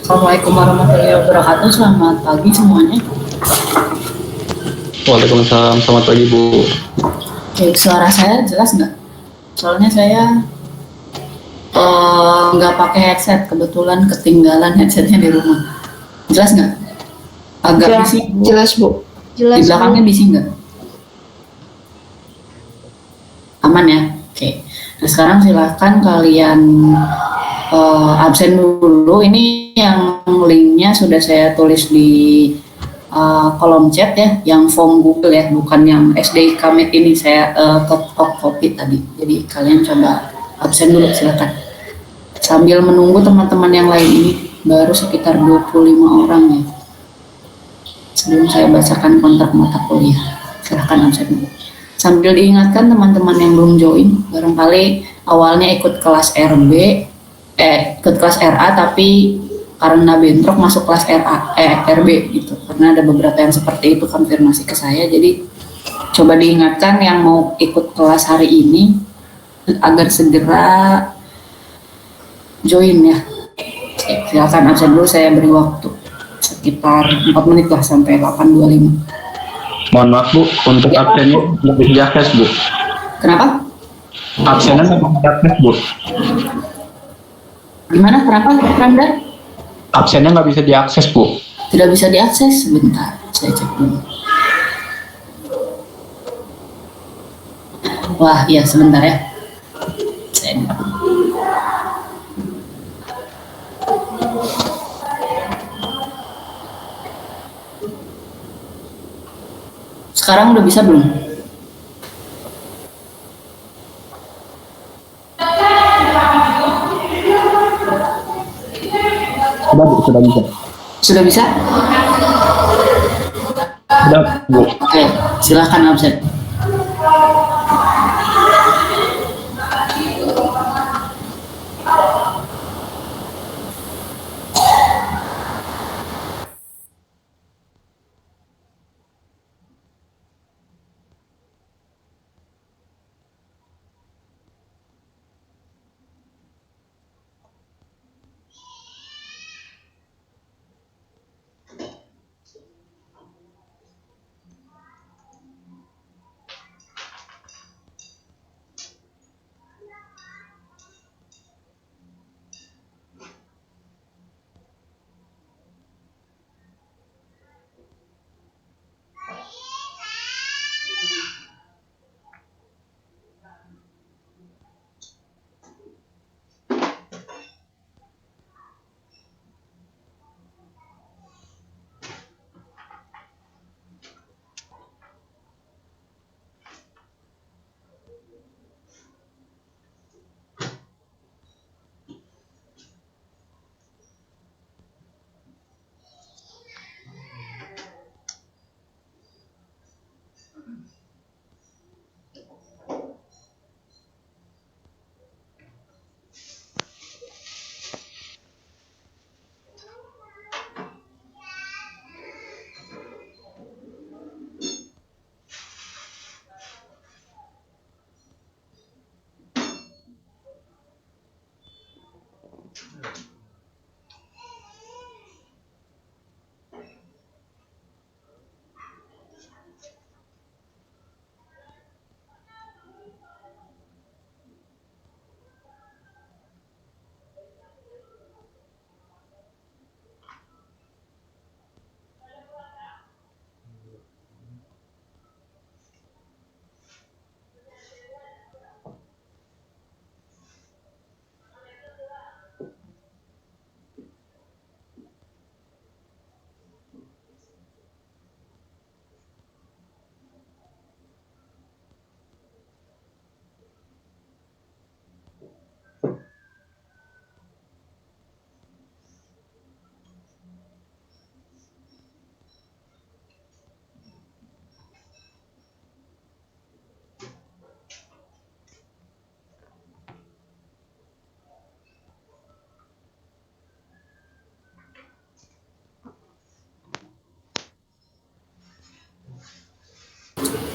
Assalamualaikum warahmatullahi wabarakatuh. Selamat pagi semuanya. Waalaikumsalam, selamat pagi Bu. Oke, suara saya jelas nggak? Soalnya saya nggak pakai headset, kebetulan ketinggalan headsetnya di rumah. Jelas nggak? Agak Ya, bising. jelas Bu. Di Jelas belakangnya bising nggak? Aman ya? Oke. Nah sekarang silahkan kalian absen dulu. Ini yang linknya sudah saya tulis di kolom chat ya, yang form Google ya, bukan yang SDIK Meet ini saya copy tadi. Jadi kalian coba absen dulu silakan. Sambil menunggu teman-teman yang lain ini baru sekitar 25 orang ya. Sebelum saya bacakan kontrak mata kuliah, silahkan absen dulu. Sambil diingatkan teman-teman yang belum join, barangkali awalnya ikut kelas ikut kelas RA tapi karena bentrok masuk kelas RB gitu. Karena ada beberapa yang seperti itu konfirmasi ke saya. Jadi coba diingatkan yang mau ikut kelas hari ini agar segera join ya. Silakan absen dulu, saya beri waktu sekitar 4 menit lah sampai 8.25. Mohon maaf Bu, untuk absennya lebih diakses Bu. Kenapa? Absennya lebih diakses Bu. Gimana? Kenapa, Randa? Absennya nggak bisa diakses Bu. Tidak bisa diakses. Sebentar, saya cek dulu. Wah, iya sebentar ya. Sekarang udah bisa belum? Sudah Bu, sudah bisa. Sudah bisa? Sudah Bu. Oke, silahkan absen.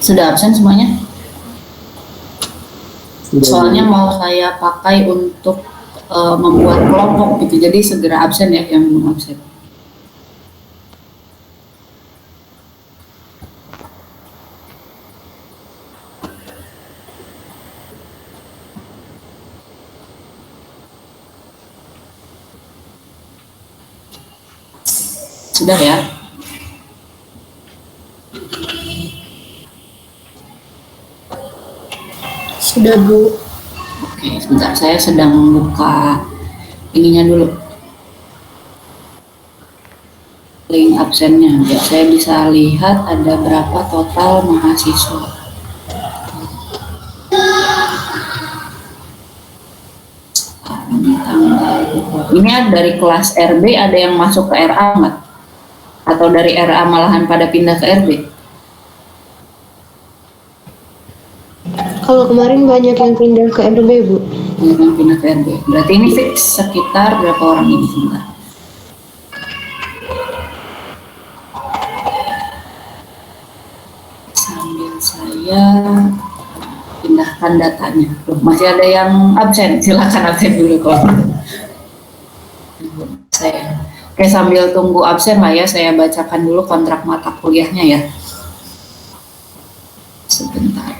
Sudah absen semuanya? Soalnya mau saya pakai untuk membuat kelompok gitu. Jadi segera absen ya yang belum absen. Sudah ya? Sudah, Bu. Oke, sebentar, saya sedang buka ininya dulu. Link absennya, biar saya bisa lihat ada berapa total mahasiswa. Ini dari kelas RB ada yang masuk ke RA nggak? Atau dari RA malahan pada pindah ke RB? Kalau kemarin banyak yang pindah ke RB, Bu. Banyak yang pindah ke RB. Berarti ini fix sekitar berapa orang ini sebentar? Sambil saya pindahkan datanya. Loh, masih ada yang absen, silakan absen dulu kalau saya. Oke, sambil tunggu absen lah ya, saya bacakan dulu kontrak mata kuliahnya ya. Sebentar.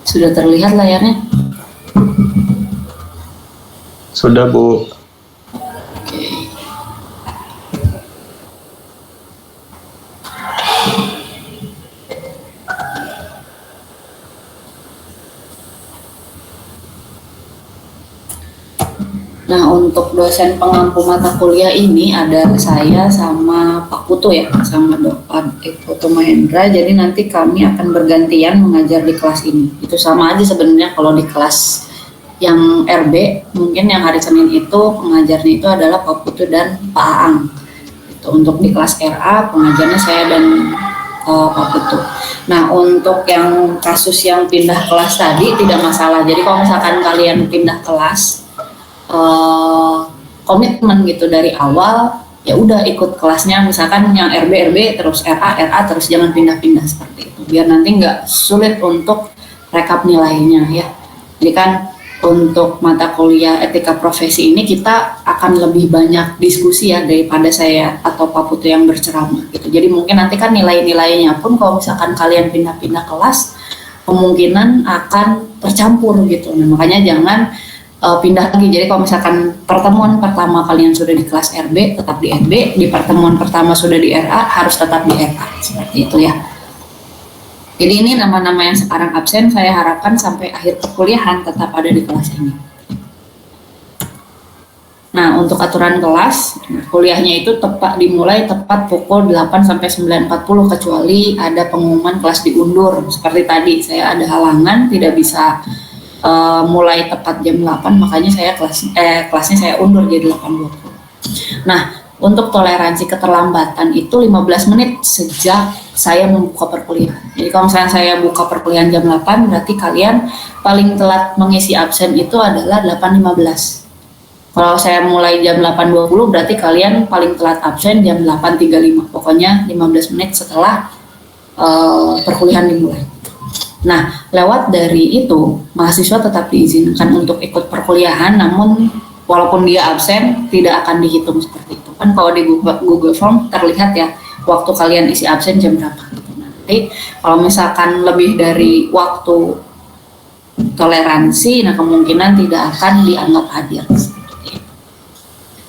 Sudah terlihat layarnya? Sudah, Bu. Oke. Nah, untuk dosen pengampu mata kuliah ini ada saya sama Pak Putu ya, sama Pak Putu Mahendra. Jadi nanti kami akan bergantian mengajar di kelas ini. Itu sama aja sebenarnya kalau di kelas yang RB, mungkin yang hari Senin itu pengajarnya itu adalah Pak Putu dan Pak Aang. Itu untuk di kelas RA pengajarnya saya dan Pak Putu. Nah, untuk yang kasus yang pindah kelas tadi tidak masalah. Jadi kalau misalkan kalian pindah kelas, komitmen gitu dari awal, ya udah ikut kelasnya, misalkan yang RB terus RA terus, jangan pindah-pindah seperti itu, biar nanti nggak sulit untuk rekap nilainya ya. Jadi kan untuk mata kuliah etika profesi ini kita akan lebih banyak diskusi ya daripada saya atau Pak Putu yang berceramah gitu. Jadi mungkin nanti kan nilai-nilainya pun kalau misalkan kalian pindah-pindah kelas kemungkinan akan tercampur gitu. Nah, makanya jangan pindah lagi. Jadi kalau misalkan pertemuan pertama kalian sudah di kelas RB, tetap di RB, di pertemuan pertama sudah di RA, harus tetap di RA, seperti itu ya. Jadi ini nama-nama yang sekarang absen, saya harapkan sampai akhir perkuliahan tetap ada di kelas ini. Nah, untuk aturan kelas, kuliahnya itu dimulai tepat pukul 8 sampai 9.40 kecuali ada pengumuman kelas diundur. Seperti tadi, saya ada halangan, tidak bisa mulai tepat jam 8, makanya saya kelasnya saya undur jadi 8.20. Nah, untuk toleransi keterlambatan itu 15 menit sejak saya membuka perkuliahan. Jadi kalau misalnya saya buka perkuliahan jam 8, berarti kalian paling telat mengisi absen itu adalah 8.15. Kalau saya mulai jam 8.20, berarti kalian paling telat absen jam 8.35. Pokoknya 15 menit setelah perkuliahan dimulai. Nah, lewat dari itu, mahasiswa tetap diizinkan untuk ikut perkuliahan, namun walaupun dia absen, tidak akan dihitung seperti itu. Kan kalau di Google Form terlihat ya, waktu kalian isi absen jam berapa. Nanti kalau misalkan lebih dari waktu toleransi, nah kemungkinan tidak akan dianggap hadir.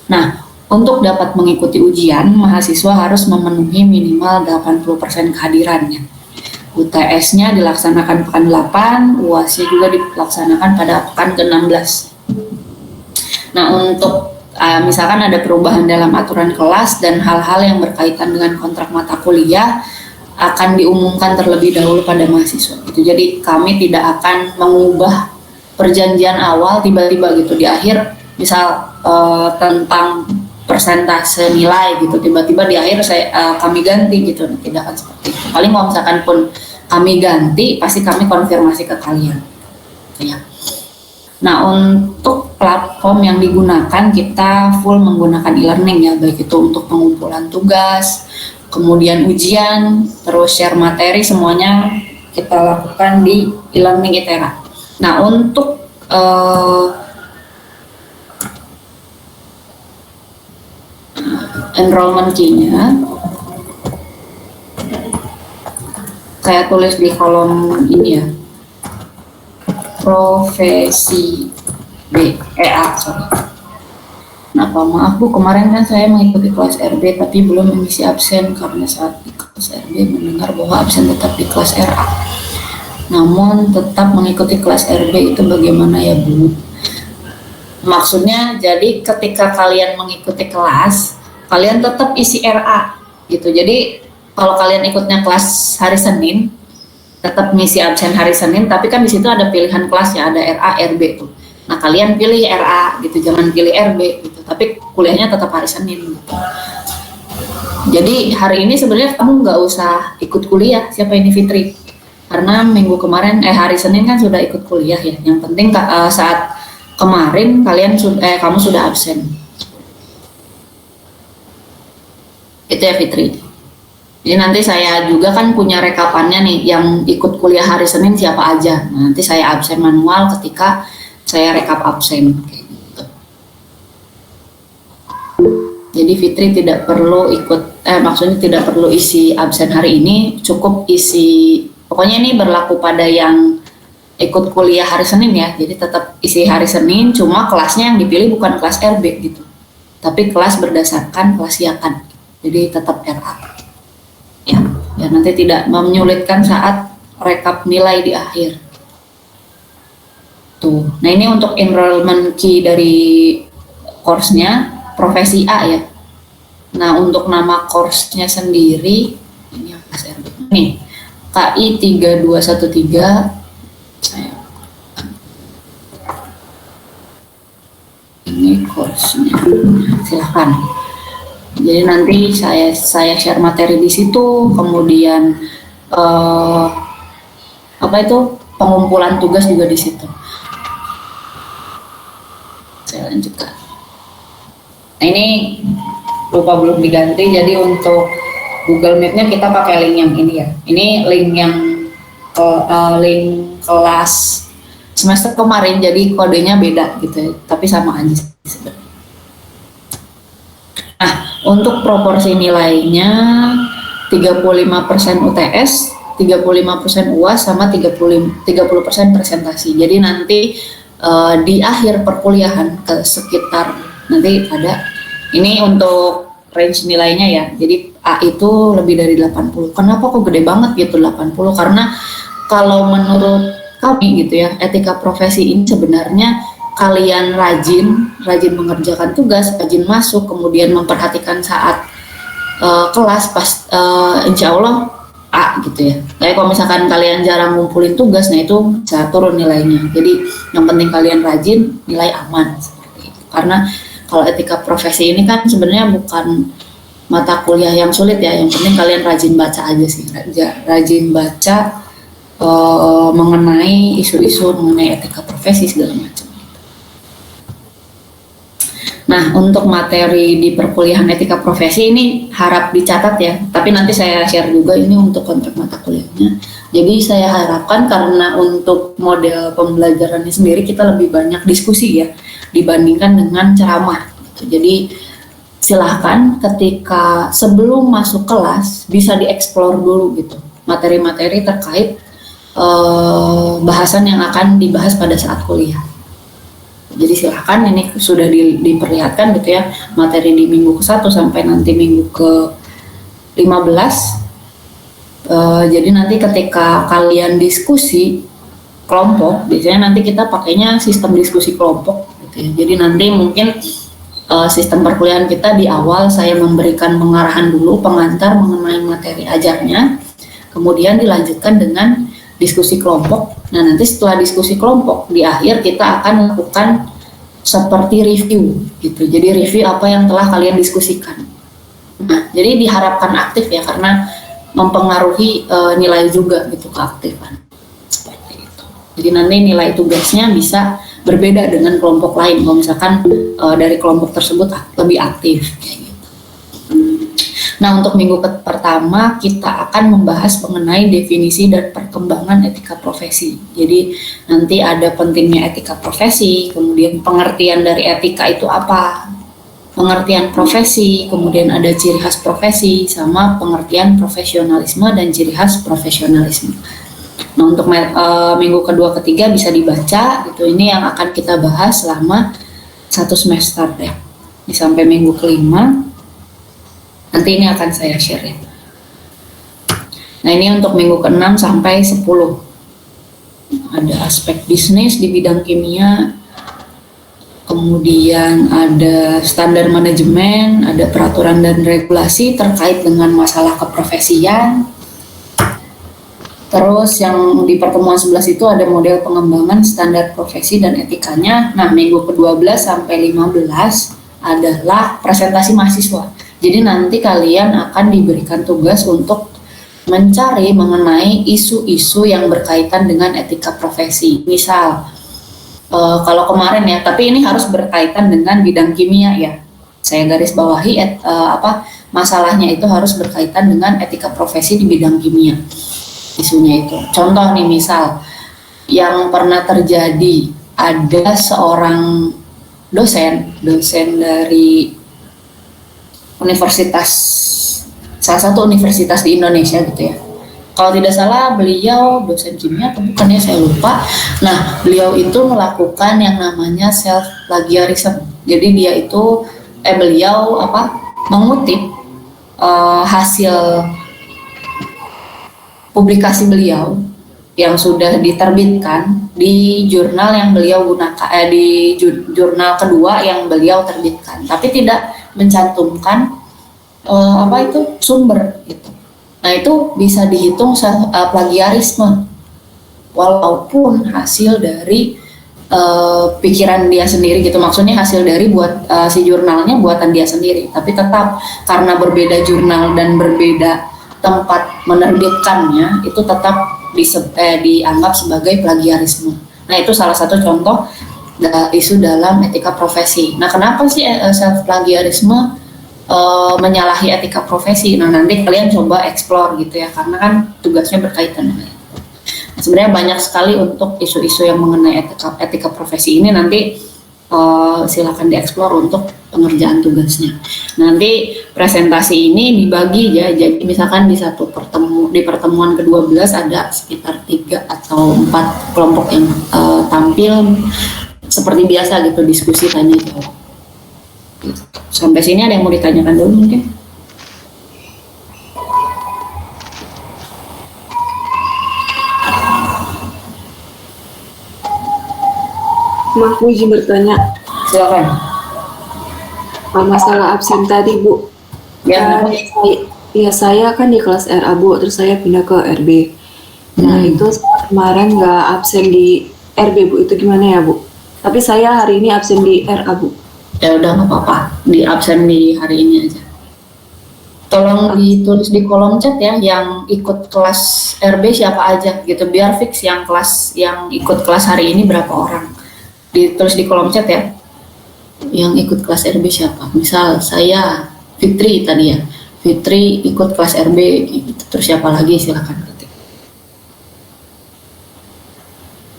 Nah, untuk dapat mengikuti ujian, mahasiswa harus memenuhi minimal 80% kehadirannya. UTS-nya dilaksanakan pekan 8, UAS-nya juga dilaksanakan pada pekan ke-16. Nah, untuk misalkan ada perubahan dalam aturan kelas dan hal-hal yang berkaitan dengan kontrak mata kuliah akan diumumkan terlebih dahulu pada mahasiswa. Gitu. Jadi kami tidak akan mengubah perjanjian awal tiba-tiba gitu di akhir, misal tentang persentase nilai gitu, tiba-tiba di akhir kami ganti gitu, tidak akan seperti itu. Paling kalau misalkan pun kami ganti, pasti kami konfirmasi ke kalian. Ya. Nah, untuk platform yang digunakan, kita full menggunakan e-learning ya, baik itu untuk pengumpulan tugas, kemudian ujian, terus share materi, semuanya kita lakukan di e-learning ITERA. Nah, untuk enrollment key-nya saya tulis di kolom ini ya, profesi sorry. Kenapa? Maaf Bu, kemarin kan saya mengikuti kelas RB tapi belum mengisi absen karena saat di kelas RB mendengar bahwa absen tetap di kelas RA. Namun tetap mengikuti kelas RB, itu bagaimana ya Bu? Maksudnya jadi ketika kalian mengikuti kelas, kalian tetap isi RA gitu. Jadi kalau kalian ikutnya kelas hari Senin, tetap ngisi absen hari Senin, tapi kan di situ ada pilihan kelasnya, ada RA, RB tuh. Nah, kalian pilih RA gitu, jangan pilih RB gitu. Tapi kuliahnya tetap hari Senin gitu. Jadi hari ini sebenarnya kamu nggak usah ikut kuliah, siapa ini Fitri? Karena minggu kemarin, hari Senin kan sudah ikut kuliah ya. Yang penting saat kemarin kamu sudah absen. Itu ya Fitri. Jadi nanti saya juga kan punya rekapannya nih, yang ikut kuliah hari Senin siapa aja. Nah, nanti saya absen manual ketika saya rekap absen. Kayak gitu. Jadi Fitri tidak perlu maksudnya tidak perlu isi absen hari ini, cukup isi, pokoknya ini berlaku pada yang ikut kuliah hari Senin ya. Jadi tetap isi hari Senin, cuma kelasnya yang dipilih bukan kelas RB gitu, tapi kelas berdasarkan kelas Yakan. Jadi tetap RA. Ya nanti tidak menyulitkan saat rekap nilai di akhir. Tuh. Nah, ini untuk enrollment key dari course-nya profesi A ya. Nah, untuk nama course-nya sendiri ini apa sih? Nih, KI 3213 saya ini course-nya. Silahkan. Jadi nanti saya share materi di situ, kemudian pengumpulan tugas juga di situ. Saya lanjutkan. Nah, ini lupa belum diganti, jadi untuk Google Meet-nya kita pakai link yang ini ya. Ini link yang link kelas semester kemarin, jadi kodenya beda gitu ya, tapi sama aja sebenarnya. Nah, untuk proporsi nilainya 35% UTS, 35% UAS, sama 30% presentasi. Jadi nanti di akhir perkuliahan sekitar nanti ada ini untuk range nilainya ya. Jadi A itu lebih dari 80. Kenapa kok gede banget gitu 80? Karena kalau menurut kami gitu ya, etika profesi ini sebenarnya kalian rajin mengerjakan tugas, rajin masuk, kemudian memperhatikan saat kelas, insya Allah A gitu ya. Tapi kalau misalkan kalian jarang ngumpulin tugas, nah itu bisa turun nilainya. Jadi yang penting kalian rajin, nilai aman seperti itu. Karena kalau etika profesi ini kan sebenarnya bukan mata kuliah yang sulit ya. Yang penting kalian rajin baca aja sih, rajin baca mengenai isu-isu mengenai etika profesi segala macam. Nah, untuk materi di perkuliahan etika profesi ini harap dicatat ya, tapi nanti saya share juga ini untuk kontrak mata kuliahnya. Jadi saya harapkan karena untuk model pembelajarannya sendiri kita lebih banyak diskusi ya dibandingkan dengan ceramah. Jadi silahkan ketika sebelum masuk kelas bisa dieksplor dulu gitu materi-materi terkait bahasan yang akan dibahas pada saat kuliah. Jadi silahkan, ini sudah diperlihatkan gitu ya, materi di minggu ke-1 sampai nanti minggu ke-15. Jadi nanti ketika kalian diskusi kelompok, biasanya nanti kita pakainya sistem diskusi kelompok gitu ya. Jadi nanti mungkin sistem perkuliahan kita di awal saya memberikan pengarahan dulu, pengantar mengenai materi ajarnya, kemudian dilanjutkan dengan diskusi kelompok. Nah, nanti setelah diskusi kelompok di akhir kita akan melakukan seperti review gitu. Jadi review apa yang telah kalian diskusikan. Nah, jadi diharapkan aktif ya, karena mempengaruhi nilai juga gitu, keaktifan seperti itu. Jadi nanti nilai tugasnya bisa berbeda dengan kelompok lain kalau misalkan dari kelompok tersebut lebih aktif kayak gitu. Nah, untuk minggu pertama kita akan membahas mengenai definisi dan perkembangan etika profesi. Jadi nanti ada pentingnya etika profesi, kemudian pengertian dari etika itu apa, pengertian profesi, kemudian ada ciri khas profesi, sama pengertian profesionalisme dan ciri khas profesionalisme. Nah, untuk minggu kedua ketiga bisa dibaca gitu. Ini yang akan kita bahas selama 1 semester ya. Sampai minggu kelima. Nanti ini akan saya share ya. Nah, ini untuk minggu ke-6 sampai 10. Ada aspek bisnis di bidang kimia, kemudian ada standar manajemen, ada peraturan dan regulasi terkait dengan masalah keprofesian. Terus yang di pertemuan 11 itu ada model pengembangan standar profesi dan etikanya. Nah, minggu ke-12 sampai 15 adalah presentasi mahasiswa. Jadi nanti kalian akan diberikan tugas untuk mencari mengenai isu-isu yang berkaitan dengan etika profesi. Misal, kalau kemarin ya, tapi ini harus berkaitan dengan bidang kimia ya. Saya garis bawahi masalahnya itu harus berkaitan dengan etika profesi di bidang kimia. Isunya itu. Contoh nih, misal yang pernah terjadi, ada seorang dosen dari salah satu universitas di Indonesia gitu ya. Kalau tidak salah beliau dosen kimia atau bukan ya, saya lupa. Nah, beliau itu melakukan yang namanya self plagiarism. Jadi beliau mengutip hasil publikasi beliau yang sudah diterbitkan di jurnal yang beliau gunakan, di jurnal kedua yang beliau terbitkan, tapi tidak mencantumkan sumber gitu. Nah, itu bisa dihitung plagiarisme walaupun hasil dari pikiran dia sendiri gitu. Maksudnya hasil dari si jurnalnya buatan dia sendiri, tapi tetap karena berbeda jurnal dan berbeda tempat menerbitkannya, itu tetap dianggap sebagai plagiarisme. Nah, itu salah satu contoh isu dalam etika profesi. Nah, kenapa sih self plagiarisme menyalahi etika profesi? Nah, nanti kalian coba explore gitu ya, karena kan tugasnya berkaitan dengan itu. Nah, sebenarnya banyak sekali untuk isu-isu yang mengenai etika profesi ini, nanti silakan dieksplor untuk pengerjaan tugasnya. Nanti presentasi ini dibagi ya, jadi misalkan di pertemuan ke-12 ada sekitar 3 atau 4 kelompok yang tampil seperti biasa gitu, diskusi tanya jawab. Sampai sini ada yang mau ditanyakan dulu mungkin? Maaf Bu, izin bertanya. Silakan. Masalah absen tadi Bu. Ya. Saya kan di kelas RA Bu, terus saya pindah ke RB. Nah itu saya kemarin nggak absen di RB Bu, itu gimana ya Bu? Tapi saya hari ini absen di RA Bu. Ya udah, nggak apa-apa, di absen di hari ini aja. Tolong ditulis di kolom chat ya, yang ikut kelas RB siapa aja gitu, biar fix yang ikut kelas hari ini berapa orang. Ditulis di kolom chat ya, yang ikut kelas RB siapa. Misal saya Fitri tadi ya, Fitri ikut kelas RB gitu. Terus siapa lagi, silakan ketik.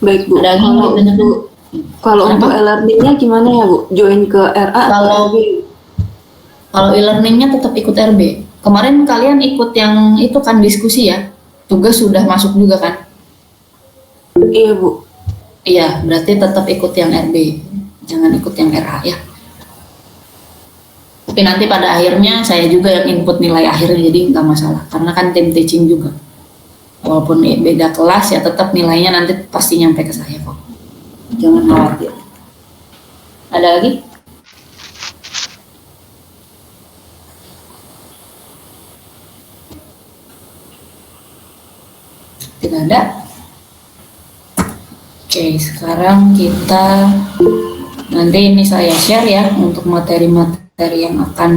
Baik Bu. Kalau untuk e-learningnya gimana ya Bu? Join ke RA atau RB? Kalau e-learningnya tetap ikut RB. Kemarin kalian ikut yang itu kan diskusi ya, tugas sudah masuk juga kan? Iya Bu. Iya, berarti tetap ikut yang RB, jangan ikut yang RA ya. Tapi nanti pada akhirnya saya juga yang input nilai akhirnya, jadi nggak masalah, karena kan tim teaching juga. Walaupun beda kelas ya, tetap nilainya nanti pasti nyampe ke saya kok. Jangan khawatir. Ada lagi? Tidak ada. Oke, sekarang kita nanti ini saya share ya untuk materi-materi yang akan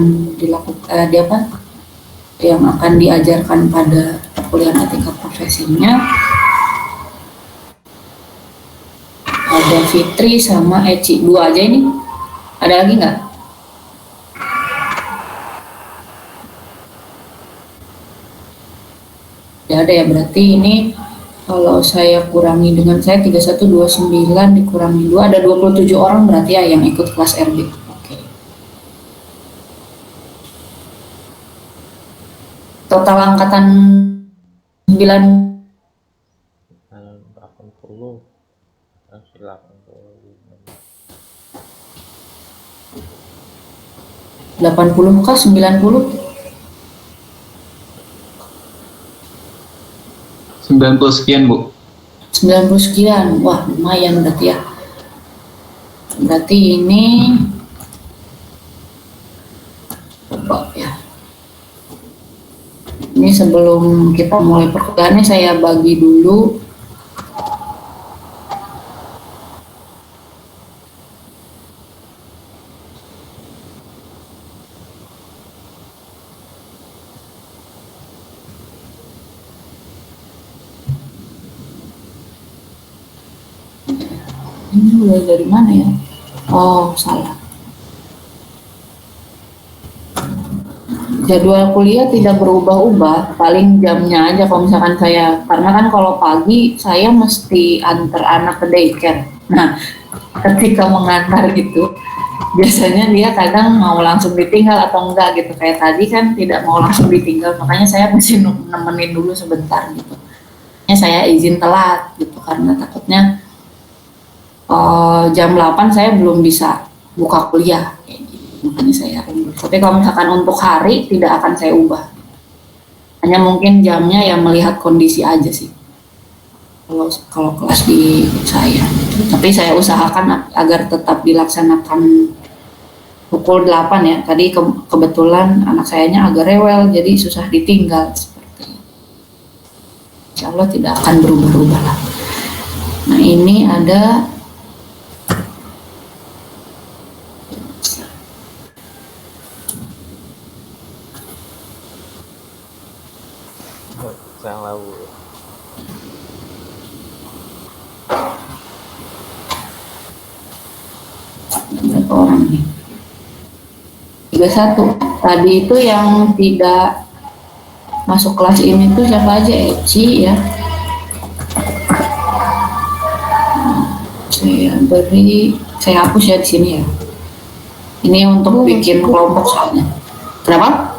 yang akan diajarkan pada perkuliahan etika profesinya ada Fitri sama Eci, 2 aja ini. Ada lagi nggak? Ya ada ya, berarti ini kalau saya kurangi dengan saya 3129 dikurangi 2 ada 27 orang berarti ya yang ikut kelas RB. Oke. Total angkatan 9 80 masih 80 kah 90? 90 sekian, Bu. 90 sekian. Wah, lumayan berarti ya. Berarti ini coba ya. Ini sebelum kita mulai perkuliahannya saya bagi dulu. Ini mulai dari mana ya? Oh, salah. Jadwal kuliah tidak berubah-ubah, paling jamnya aja kalau misalkan saya, karena kan kalau pagi saya mesti antar anak ke daycare. Nah, ketika mengantar gitu, biasanya dia kadang mau langsung ditinggal atau enggak gitu. Kayak tadi kan tidak mau langsung ditinggal, makanya saya mesti nemenin dulu sebentar gitu. Saya izin telat gitu, karena takutnya jam 8 saya belum bisa buka kuliah kayak gitu. Makanya saya undur. Tapi kalau misalkan untuk hari tidak akan saya ubah. Hanya mungkin jamnya yang melihat kondisi aja sih. Kalau kelas di saya. Tapi saya usahakan agar tetap dilaksanakan pukul 8 ya. Tadi kebetulan anak sayanya agak rewel jadi susah ditinggal seperti itu. Insya Allah tidak akan berubah-ubah lah. Nah ini ada salah, Bu. berapa orang nih? 31. Tadi itu yang tidak masuk kelas ini tuh siapa aja? Eci ya. Saya hapus ya di sini ya. Ini untuk bikin kelompok soalnya. Kenapa?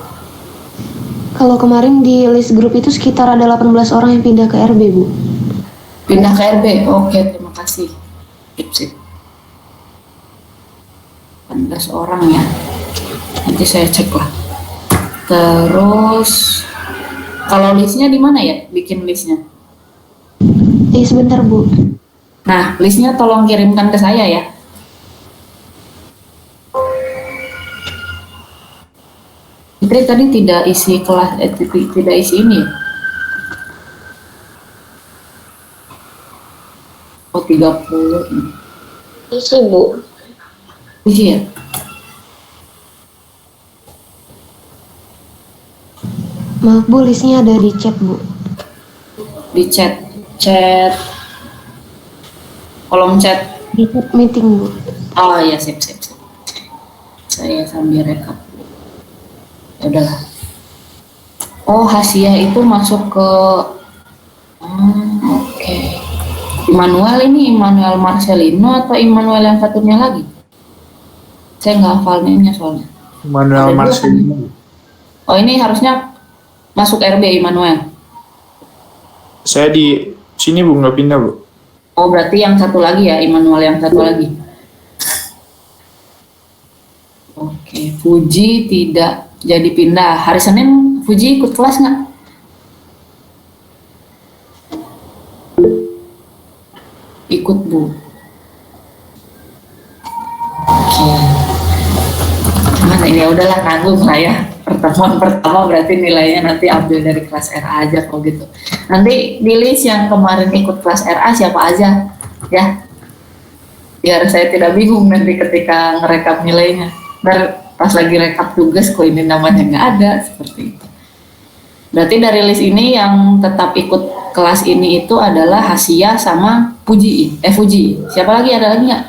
Kalau kemarin di list grup itu sekitar ada 18 orang yang pindah ke RB, Bu. Pindah ke RB. Oke, terima kasih. Sip. 18 orang ya. Nanti saya cek lah. Terus kalau listnya di mana ya? Bikin listnya. Sebentar, Bu. Nah, listnya tolong kirimkan ke saya ya. Fitri tadi tidak isi kelas, tidak isi ini ya? Oh, 30. Isi, Bu. Isi ya? Maaf, Bu, listnya ada di chat, Bu. Di chat kolom chat. Di chat meeting, Bu. Oh iya, sip. Saya sambil rekap. Ya udahlah. Oh, Hasiah itu masuk ke oke. Immanuel ini Immanuel Marcelino atau Immanuel yang satunya lagi? Saya nggak hafal namanya soalnya. Manuel Marcelino. Oh, ini harusnya masuk RB Immanuel. Saya di sini, Bu, nggak pindah, Bu. Oh, berarti yang satu lagi ya, Immanuel yang satu lagi. Oke, Fuji tidak jadi pindah. Hari Senin Fuji ikut kelas nggak? Ikut, Bu. Oke. Cuman ini udahlah, nanggung lah ya. Pertemuan pertama berarti nilainya nanti ambil dari kelas RA aja kalau gitu. Nanti di list yang kemarin ikut kelas RA siapa aja ya. Biar saya tidak bingung nanti ketika ngerekap nilainya. Ntar pas lagi rekap tugas kok ini namanya nggak ada, seperti itu. Berarti dari list ini yang tetap ikut kelas ini itu adalah Hasia sama Fuji. Fuji. Siapa lagi? Ada lagi nggak?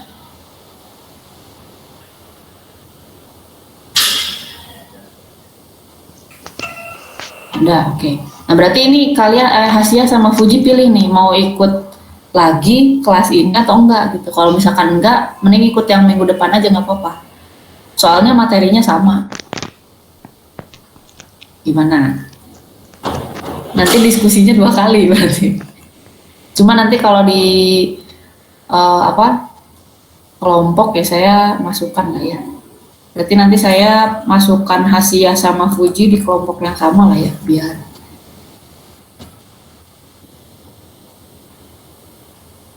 Ada, oke. Nah berarti ini kalian Hasia sama Fuji pilih nih mau ikut lagi kelas ini atau enggak gitu. Kalau misalkan enggak, mending ikut yang minggu depan aja nggak apa-apa. Soalnya materinya sama. Gimana? Nanti diskusinya 2 kali berarti. Cuma nanti kalau di kelompok ya saya masukkan lah ya. Berarti nanti saya masukkan Hasia sama Fuji di kelompok yang sama lah ya, biar.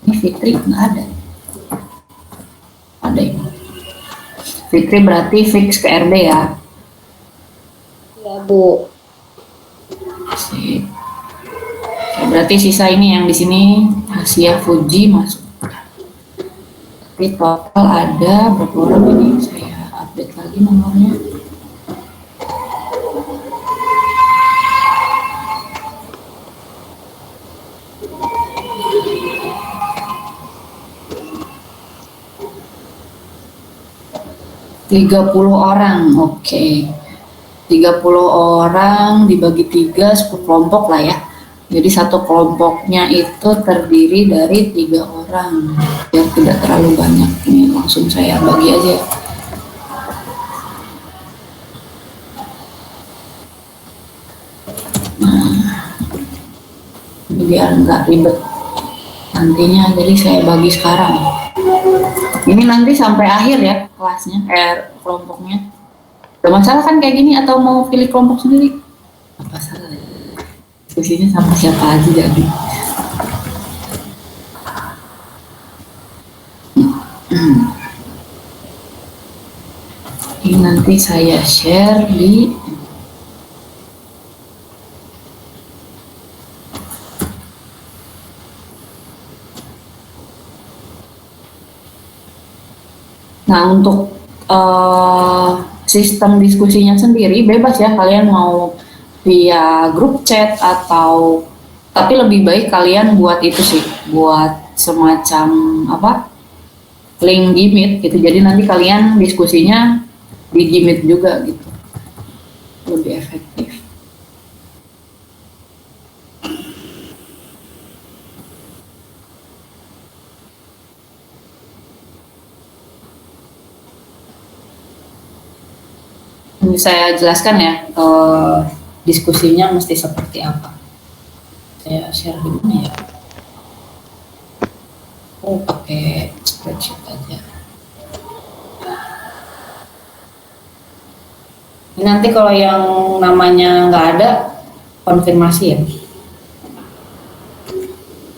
Ini Fitri nggak ada. Ada ini. Fitri berarti fix ke RB ya. Ya, Bu. Sip. Berarti sisa ini yang di sini Hasia Fuji masuk. Tapi total ada berapa orang ini? Saya update lagi nomornya. Tiga 30 orang, oke. 30 orang dibagi 3, 10 kelompok lah ya. Jadi satu kelompoknya itu terdiri dari 3 orang. Biar tidak terlalu banyak. Ini langsung saya bagi aja. Nah, ini biar nggak ribet nantinya. Jadi saya bagi sekarang. Ini nanti sampai akhir ya kelasnya, kelompoknya. Ada masalah kan kayak gini atau mau pilih kelompok sendiri? Apa salah ya? Diskusinya sama siapa aja jadi. Ini nanti saya share di Nah untuk sistem diskusinya sendiri bebas ya, kalian mau via grup chat atau, tapi lebih baik kalian buat itu sih, buat semacam link di Meet gitu, jadi nanti kalian diskusinya di Meet juga gitu, lebih efektif. Ini saya jelaskan ya, diskusinya mesti seperti apa. Saya share di mana ya? Oh, pakai spreadsheet aja. Ini nanti kalau yang namanya nggak ada, konfirmasi ya.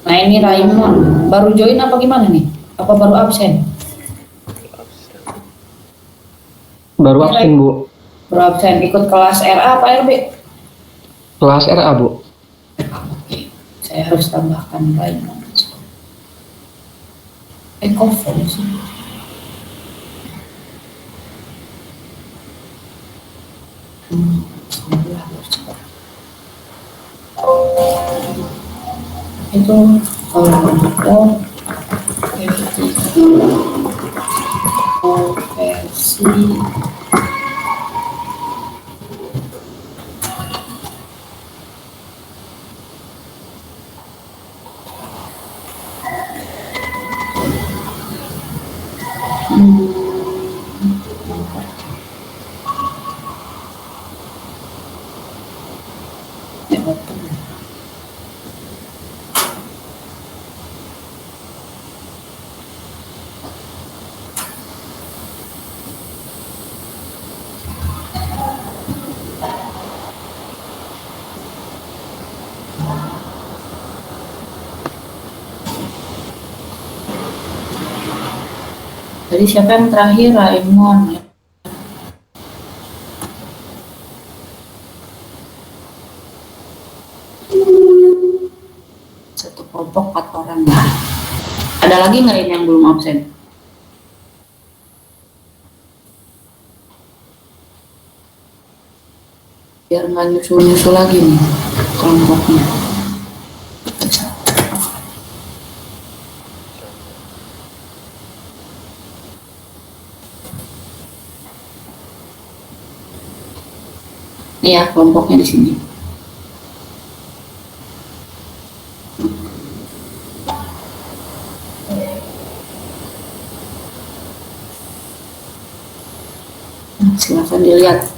Nah ini Raimon, baru join apa gimana nih? Apa baru absen? Baru absen, Bu. Baru absen, ikut kelas RA apa RB? Kelas RA, Bu. Oke, saya harus tambahkan Raimon. Cover sih. Itu kalau versi Jadi siapa yang terakhir? Raimon ya. Satu kelompok 4 orang ya. Ada lagi nggak ini yang belum absen? biar nggak nyusul-nyusul lagi nih kelompoknya. Iya, kelompoknya di sini. Silakan dilihat.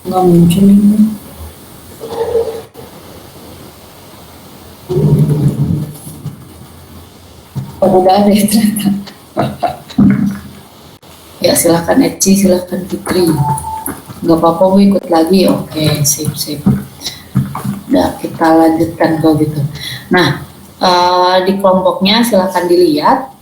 Nggak muncul ini. Oh, udah ada ya ternyata. Ya silakan Eci, silakan Fitri. Nggak apa-apa, Bu, ikut lagi. Oke, sip. Udah, kita lanjutkan kalau gitu. Nah, di kelompoknya silakan dilihat.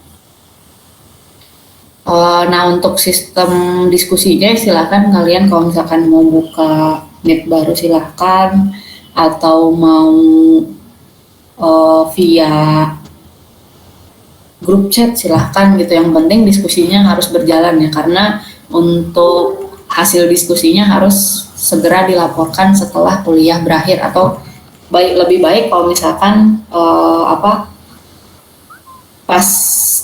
Nah, untuk sistem diskusinya silakan kalian kalau misalkan mau buka Meet baru silakan, atau mau via grup chat silahkan gitu. Yang penting diskusinya harus berjalan ya, karena untuk hasil diskusinya harus segera dilaporkan setelah kuliah berakhir, atau lebih baik kalau misalkan pas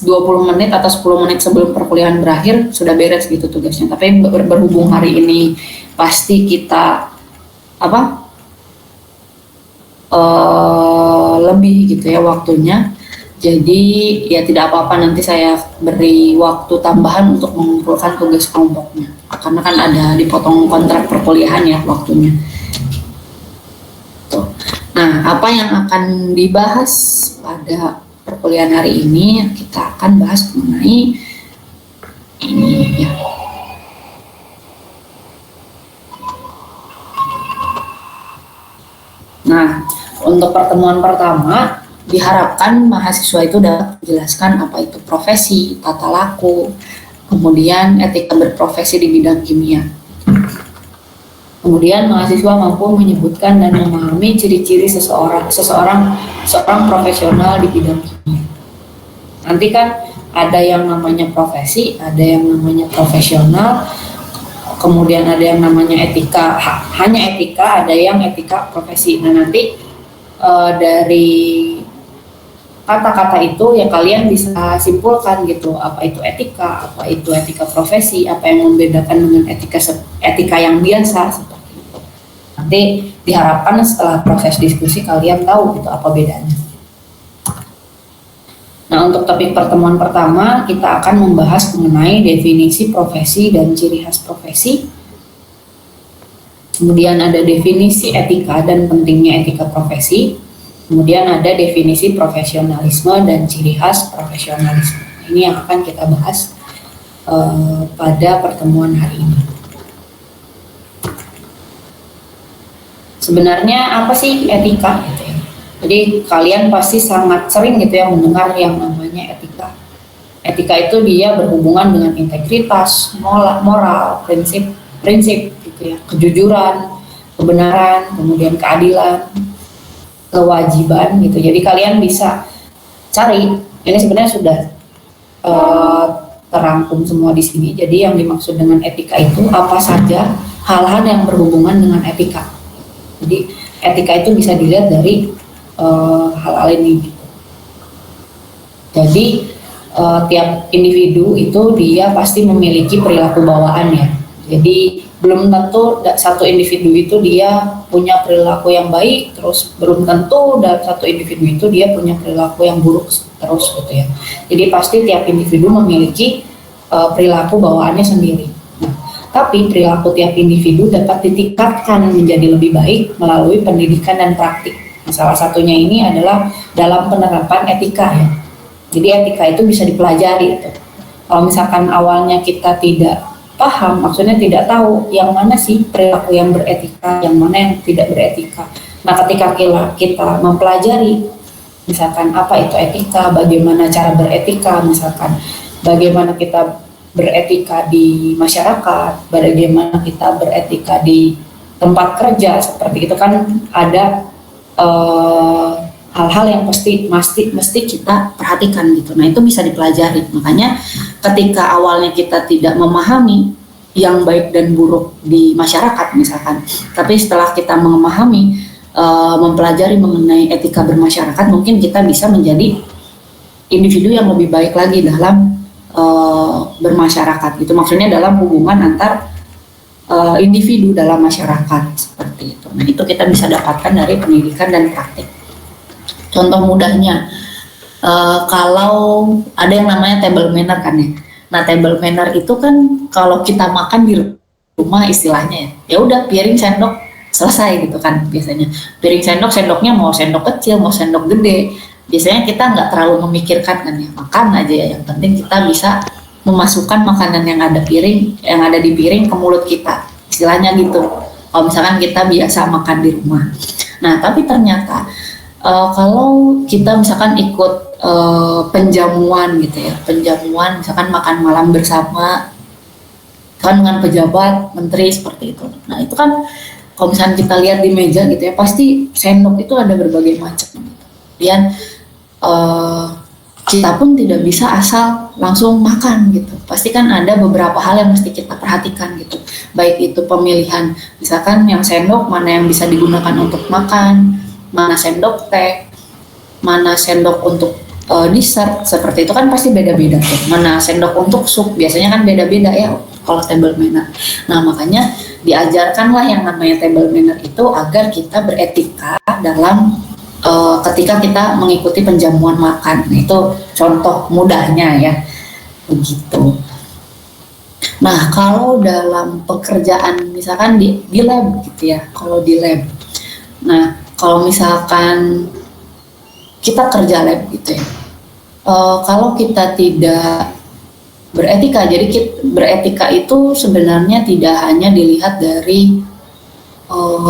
20 menit atau 10 menit sebelum perkuliahan berakhir sudah beres gitu tugasnya. Tapi berhubung hari ini pasti kita lebih gitu ya waktunya, jadi ya tidak apa-apa, nanti saya beri waktu tambahan untuk mengumpulkan tugas kelompoknya, karena kan ada dipotong kontrak perkuliahan ya waktunya. Tuh. Nah, apa yang akan dibahas pada perkuliahan hari ini, kita akan bahas mengenai ini ya. Nah, untuk pertemuan pertama diharapkan mahasiswa itu dapat menjelaskan apa itu profesi, tata laku, kemudian etika berprofesi di bidang kimia. Kemudian mahasiswa mampu menyebutkan dan memahami ciri-ciri seorang profesional di bidang kimia. Nanti kan ada yang namanya profesi, ada yang namanya profesional, kemudian ada yang namanya etika, hanya etika, ada yang etika profesi. Nah, nanti dari kata-kata itu ya kalian bisa simpulkan gitu, apa itu etika, apa itu etika profesi, apa yang membedakan dengan etika yang biasa seperti itu. Nanti diharapkan setelah proses diskusi kalian tahu gitu apa bedanya. Nah, untuk topik pertemuan pertama kita akan membahas mengenai definisi profesi dan ciri khas profesi. Kemudian ada definisi etika dan pentingnya etika profesi. Kemudian ada definisi profesionalisme dan ciri khas profesionalisme. Ini yang akan kita bahas pada pertemuan hari ini. Sebenarnya apa sih etika gitu ya? Jadi kalian pasti sangat sering gitu ya mendengar yang namanya etika. Etika itu dia berhubungan dengan integritas, moral, prinsip gitu ya, kejujuran, kebenaran, kemudian keadilan, kewajiban gitu. Jadi kalian bisa cari, ini sebenarnya sudah terangkum semua di sini. Jadi yang dimaksud dengan etika itu apa saja hal-hal yang berhubungan dengan etika. Jadi etika itu bisa dilihat dari hal-hal ini gitu. Jadi tiap individu itu dia pasti memiliki perilaku bawaan ya. Jadi belum tentu satu individu itu dia punya perilaku yang baik, terus belum tentu dalam satu individu itu dia punya perilaku yang buruk terus gitu ya. Jadi pasti tiap individu memiliki perilaku bawaannya sendiri. Nah, tapi perilaku tiap individu dapat ditingkatkan menjadi lebih baik melalui pendidikan dan praktik. Nah, salah satunya ini adalah dalam penerapan etika ya. Jadi etika itu bisa dipelajari gitu. Kalau misalkan awalnya kita tidak paham, maksudnya tidak tahu yang mana sih perilaku yang beretika, yang mana yang tidak beretika. Nah, ketika kita mempelajari misalkan apa itu etika, bagaimana cara beretika, misalkan bagaimana kita beretika di masyarakat, bagaimana kita beretika di tempat kerja, seperti itu kan ada hal-hal yang mesti kita perhatikan gitu. Nah, itu bisa dipelajari. Makanya ketika awalnya kita tidak memahami yang baik dan buruk di masyarakat misalkan. Tapi setelah kita memahami, mempelajari mengenai etika bermasyarakat, mungkin kita bisa menjadi individu yang lebih baik lagi dalam bermasyarakat. Itu maksudnya dalam hubungan antar individu dalam masyarakat seperti itu. Nah, itu kita bisa dapatkan dari pendidikan dan praktik. Contoh mudahnya, kalau ada yang namanya table manner kan ya. Nah, table manner itu kan kalau kita makan di rumah istilahnya ya udah piring sendok selesai gitu kan biasanya. Piring sendok, sendoknya mau sendok kecil mau sendok gede, biasanya kita nggak terlalu memikirkan kan ya, makan aja ya. Yang penting kita bisa memasukkan makanan yang ada di piring ke mulut kita, istilahnya gitu. Kalau misalkan kita biasa makan di rumah. Nah, tapi ternyata kalau kita misalkan ikut penjamuan gitu ya, penjamuan misalkan makan malam bersama kan dengan pejabat, menteri seperti itu. Nah, itu kan kalau misalkan kita lihat di meja gitu ya, pasti sendok itu ada berbagai macam. Kemudian kita pun tidak bisa asal langsung makan gitu. Pasti kan ada beberapa hal yang mesti kita perhatikan gitu. Baik itu pemilihan, misalkan yang sendok mana yang bisa digunakan untuk makan, mana sendok teh, mana sendok untuk dessert, seperti itu kan pasti beda-beda tuh. Mana sendok untuk sup, biasanya kan beda-beda ya kalau table manner. Nah, makanya diajarkanlah yang namanya table manner itu agar kita beretika dalam ketika kita mengikuti penjamuan makan. Nah, itu contoh mudahnya ya, begitu. Nah, kalau dalam pekerjaan misalkan di lab gitu ya, kalau di lab. Nah, kalau misalkan kita kerja lab gitu ya, kalau kita tidak beretika, jadi beretika itu sebenarnya tidak hanya dilihat dari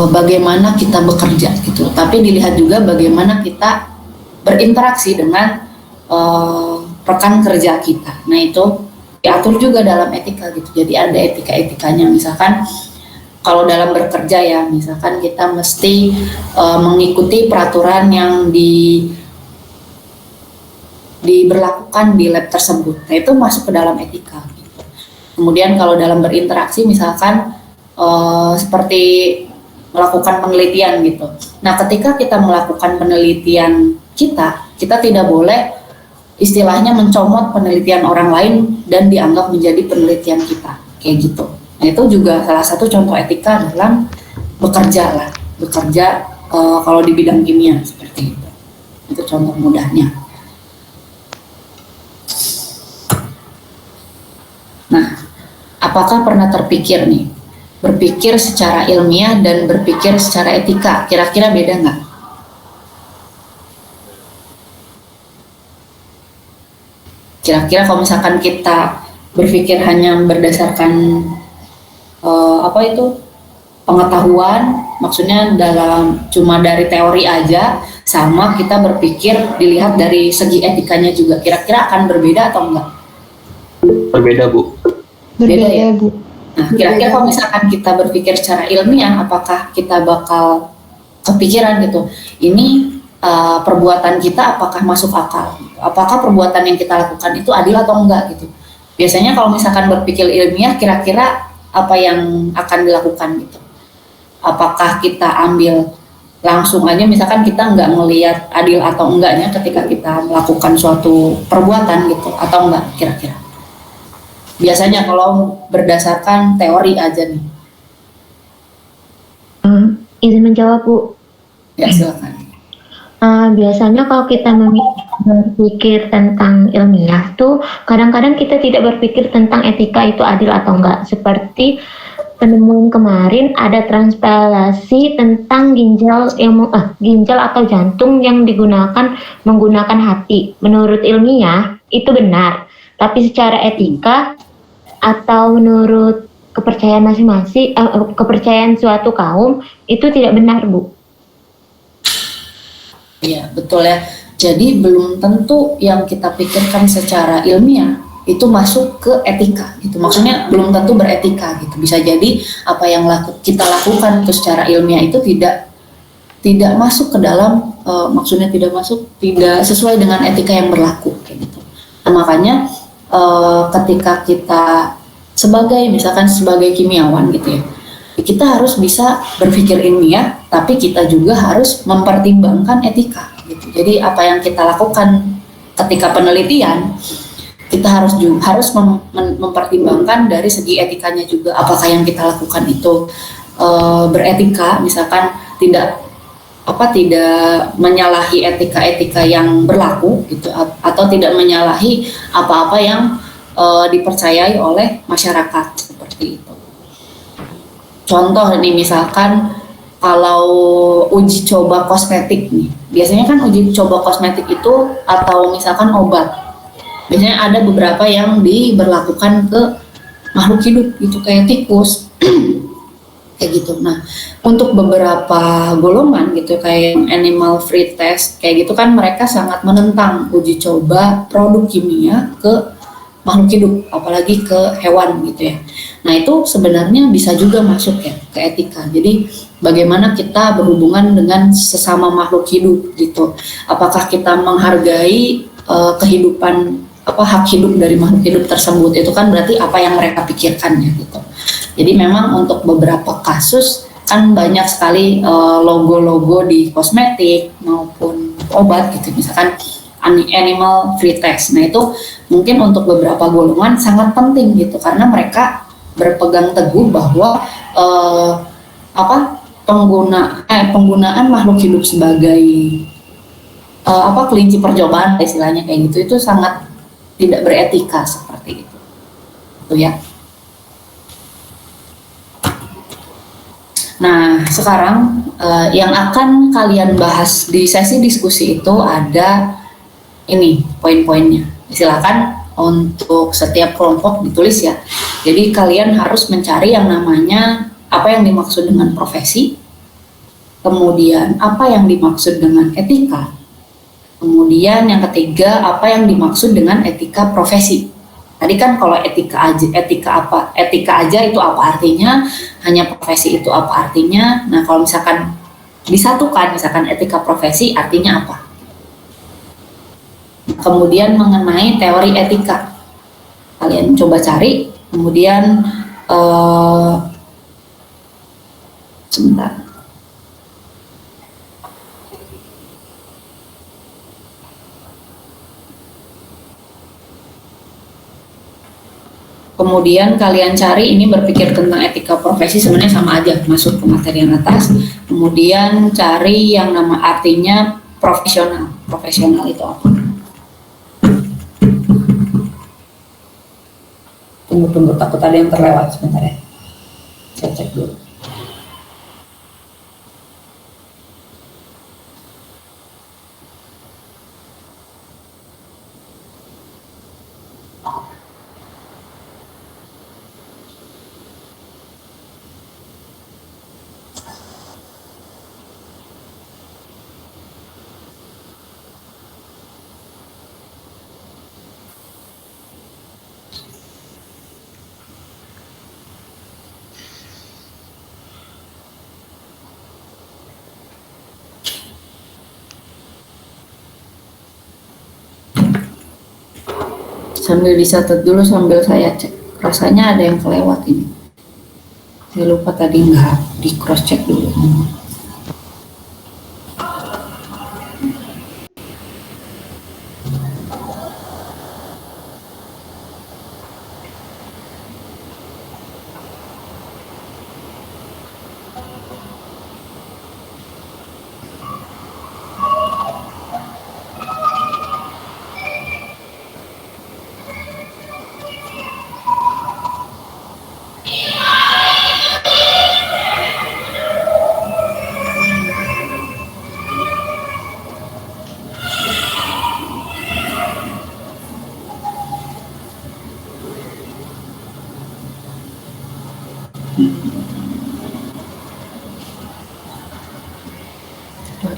bagaimana kita bekerja gitu, tapi dilihat juga bagaimana kita berinteraksi dengan rekan kerja kita. Nah, itu diatur juga dalam etika gitu. Jadi ada etika-etikanya, misalkan kalau dalam bekerja ya, misalkan kita mesti mengikuti peraturan yang diberlakukan di lab tersebut. Nah, itu masuk ke dalam etika gitu. Kemudian kalau dalam berinteraksi misalkan seperti melakukan penelitian gitu. Nah, ketika kita melakukan penelitian kita tidak boleh istilahnya mencomot penelitian orang lain dan dianggap menjadi penelitian kita, kayak gitu. Nah, itu juga salah satu contoh etika dalam bekerja lah. Bekerja kalau di bidang kimia seperti itu. Itu contoh mudahnya. Nah, apakah pernah terpikir nih, berpikir secara ilmiah dan berpikir secara etika, kira-kira beda nggak? Kira-kira kalau misalkan kita berpikir hanya berdasarkan pengetahuan, maksudnya cuma dari teori aja, sama kita berpikir dilihat dari segi etikanya juga, kira-kira akan berbeda atau enggak? Berbeda, Bu. Berbeda ya? Bu. Nah, kira-kira kalau misalkan kita berpikir secara ilmiah, apakah kita bakal kepikiran gitu, ini perbuatan kita apakah masuk akal? Apakah perbuatan yang kita lakukan itu adil atau enggak gitu? Biasanya kalau misalkan berpikir ilmiah, kira-kira apa yang akan dilakukan gitu? Apakah kita ambil langsung aja, misalkan kita nggak melihat adil atau enggaknya ketika kita melakukan suatu perbuatan gitu, atau enggak kira-kira? Biasanya kalau berdasarkan teori aja nih. Izin menjawab, Bu. Ya, silakan. Biasanya kalau kita berpikir tentang ilmiah tuh kadang-kadang kita tidak berpikir tentang etika itu adil atau enggak. Seperti penemuan kemarin ada transplantasi tentang ginjal atau jantung yang digunakan menggunakan hati. Menurut ilmiah itu benar, tapi secara etika atau menurut kepercayaan masing-masing, kepercayaan suatu kaum itu tidak benar, Bu. Iya, betul ya. Jadi belum tentu yang kita pikirkan secara ilmiah itu masuk ke etika gitu. Maksudnya belum tentu beretika gitu. Bisa jadi apa yang kita lakukan itu secara ilmiah itu tidak masuk ke dalam maksudnya tidak sesuai dengan etika yang berlaku kayak gitu. Nah, makanya ketika kita sebagai kimiawan gitu ya, kita harus bisa berpikir ilmiah, tapi kita juga harus mempertimbangkan etika gitu. Jadi apa yang kita lakukan ketika penelitian, kita harus mempertimbangkan dari segi etikanya juga, apakah yang kita lakukan itu beretika, misalkan tidak menyalahi etika-etika yang berlaku gitu, atau tidak menyalahi apa-apa yang dipercayai oleh masyarakat seperti itu. Contoh nih, misalkan kalau uji coba kosmetik nih, biasanya kan uji coba kosmetik itu atau misalkan obat, biasanya ada beberapa yang diberlakukan ke makhluk hidup gitu, kayak tikus kayak gitu. Nah, untuk beberapa golongan gitu kayak animal free test kayak gitu kan, mereka sangat menentang uji coba produk kimia ke makhluk hidup, apalagi ke hewan gitu ya. Nah, itu sebenarnya bisa juga masuk ya ke etika. Jadi bagaimana kita berhubungan dengan sesama makhluk hidup gitu. Apakah kita menghargai kehidupan, hak hidup dari makhluk hidup tersebut, itu kan berarti apa yang mereka pikirkan ya gitu. Jadi memang untuk beberapa kasus kan banyak sekali logo-logo di kosmetik maupun obat gitu, misalkan animal free test. Nah, itu mungkin untuk beberapa golongan sangat penting gitu, karena mereka berpegang teguh bahwa penggunaan makhluk hidup sebagai kelinci percobaan istilahnya kayak gitu, itu sangat tidak beretika seperti itu. Itu ya. Nah, sekarang yang akan kalian bahas di sesi diskusi itu ada ini poin-poinnya. Silakan untuk setiap kelompok ditulis ya. Jadi kalian harus mencari yang namanya apa yang dimaksud dengan profesi, kemudian apa yang dimaksud dengan etika, kemudian yang ketiga apa yang dimaksud dengan etika profesi. Tadi kan kalau etika aja itu apa artinya, hanya profesi itu apa artinya. Nah, kalau misalkan disatukan, misalkan etika profesi artinya apa. Kemudian mengenai teori etika, kalian coba cari, kemudian sebentar. Kemudian kalian cari, ini berpikir tentang etika profesi sebenarnya sama aja, masuk ke materi yang atas. Kemudian cari yang nama artinya profesional. Profesional itu apa? Tunggu, takut ada yang terlewat sebentar ya. Saya cek dulu. Sambil dicatat dulu sambil saya cek. Rasanya ada yang kelewat ini. Saya lupa tadi nggak di cross check dulu.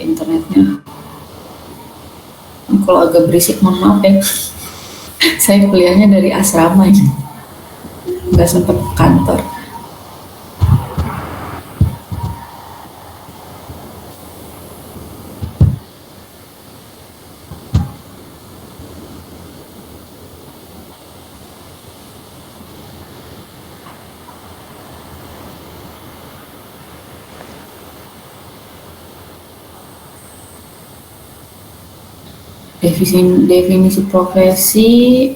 Internetnya kalau agak berisik mohon maaf ya. Saya kuliahnya dari asrama ini, nggak sempat ke kantor. definisi profesi.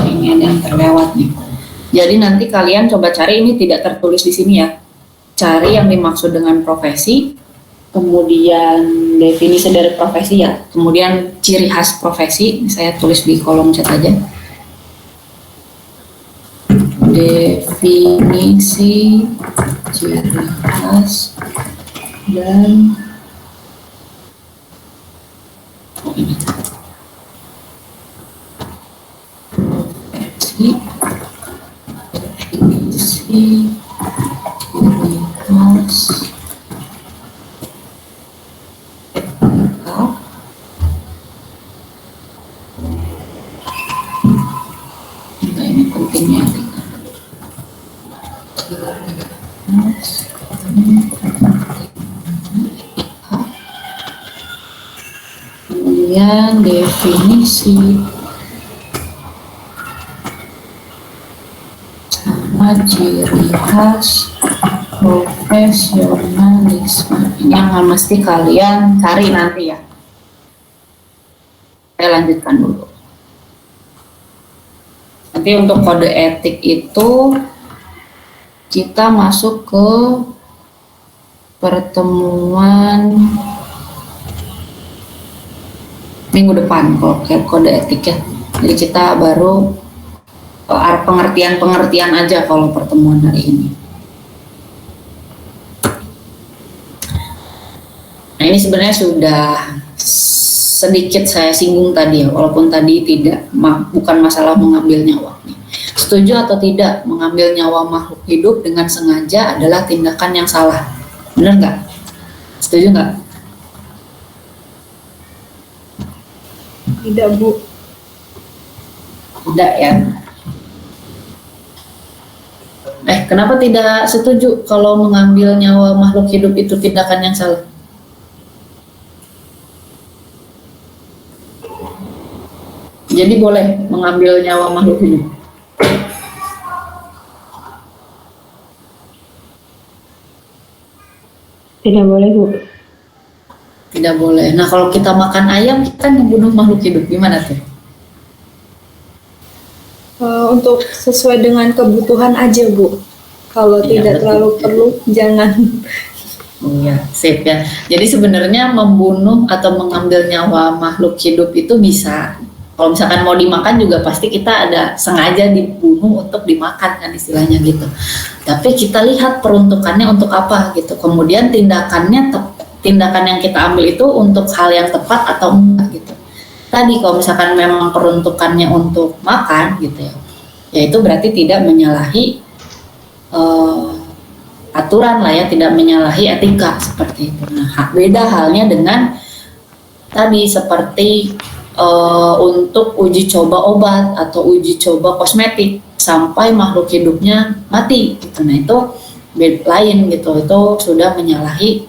Ini ada yang terlewat nih. Jadi nanti kalian coba cari, ini tidak tertulis di sini ya. Cari yang dimaksud dengan profesi, kemudian definisi dari profesi ya, kemudian ciri khas profesi. Saya tulis di kolom chat aja. Definisi, ciri khas, dan ini profesi, definisi, ciri khas, nah, ini pentingnya. Kemudian definisi sama ciri khas profesionalisme. Ini yang mesti kalian cari nanti ya. Saya lanjutkan dulu. Nanti untuk kode etik itu kita masuk ke pertemuan minggu depan kalau kode etik ya. Jadi kita baru pengertian aja kalau pertemuan hari ini. Nah, ini sebenarnya sudah sedikit saya singgung tadi ya, walaupun tadi bukan masalah mengambil nyawa. Setuju atau tidak mengambil nyawa makhluk hidup dengan sengaja adalah tindakan yang salah. Benar nggak? Setuju nggak? Tidak, Bu. Tidak ya. Kenapa tidak setuju kalau mengambil nyawa makhluk hidup itu tindakan yang salah? Jadi boleh mengambil nyawa makhluk hidup. Tidak boleh, Bu. Tidak boleh. Nah, kalau kita makan ayam, kita membunuh makhluk hidup, gimana tuh? Untuk sesuai dengan kebutuhan aja, Bu. Kalau Iya, tidak betul. terlalu perlu, jangan. Iya, sip ya. Jadi sebenarnya membunuh atau mengambil nyawa makhluk hidup itu bisa. Kalau misalkan mau dimakan juga pasti kita ada sengaja dibunuh untuk dimakan kan istilahnya gitu. Tapi kita lihat peruntukannya untuk apa gitu. Kemudian tindakan yang kita ambil itu untuk hal yang tepat atau enggak gitu. Tadi kalau misalkan memang peruntukannya untuk makan gitu ya itu berarti tidak menyalahi aturan lah ya, tidak menyalahi etika seperti itu. Nah, beda halnya dengan tadi seperti untuk uji coba obat atau uji coba kosmetik sampai makhluk hidupnya mati gitu. Nah, itu lain gitu, itu sudah menyalahi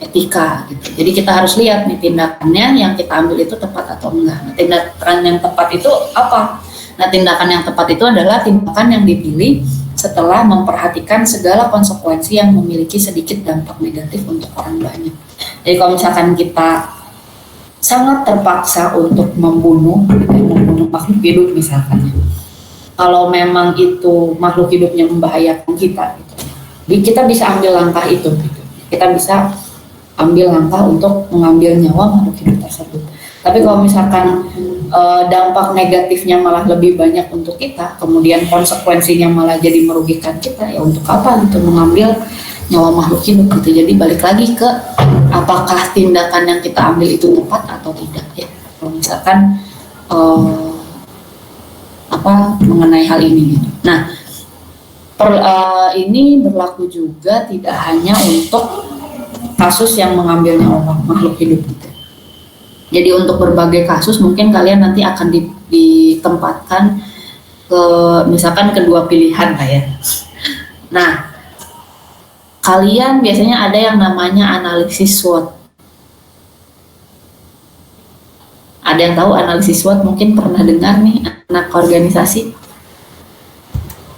etika gitu. Jadi kita harus lihat nih tindakannya yang kita ambil itu tepat atau enggak. Nah, tindakan yang tepat itu apa? Nah, tindakan yang tepat itu adalah tindakan yang dipilih setelah memperhatikan segala konsekuensi yang memiliki sedikit dampak negatif untuk orang banyak. Jadi kalau misalkan kita sangat terpaksa untuk membunuh makhluk hidup misalkan, kalau memang itu makhluk hidupnya membahayakan kita gitu, jadi kita bisa ambil langkah itu gitu. Kita bisa ambil langkah untuk mengambil nyawa makhluk hidup tersebut. Tapi kalau misalkan dampak negatifnya malah lebih banyak untuk kita, kemudian konsekuensinya malah jadi merugikan kita, ya untuk apa gitu mengambil nyawa makhluk hidup gitu. Jadi balik lagi ke apakah tindakan yang kita ambil itu tepat atau tidak ya. Kalau misalkan mengenai hal ini gitu. Nah, ini berlaku juga tidak hanya untuk kasus yang mengambil nyawa makhluk hidup gitu. Jadi untuk berbagai kasus mungkin kalian nanti akan ditempatkan ke misalkan kedua pilihan lah ya. Nah, kalian biasanya ada yang namanya analisis SWOT. Ada yang tahu analisis SWOT? Mungkin pernah dengar nih anak organisasi.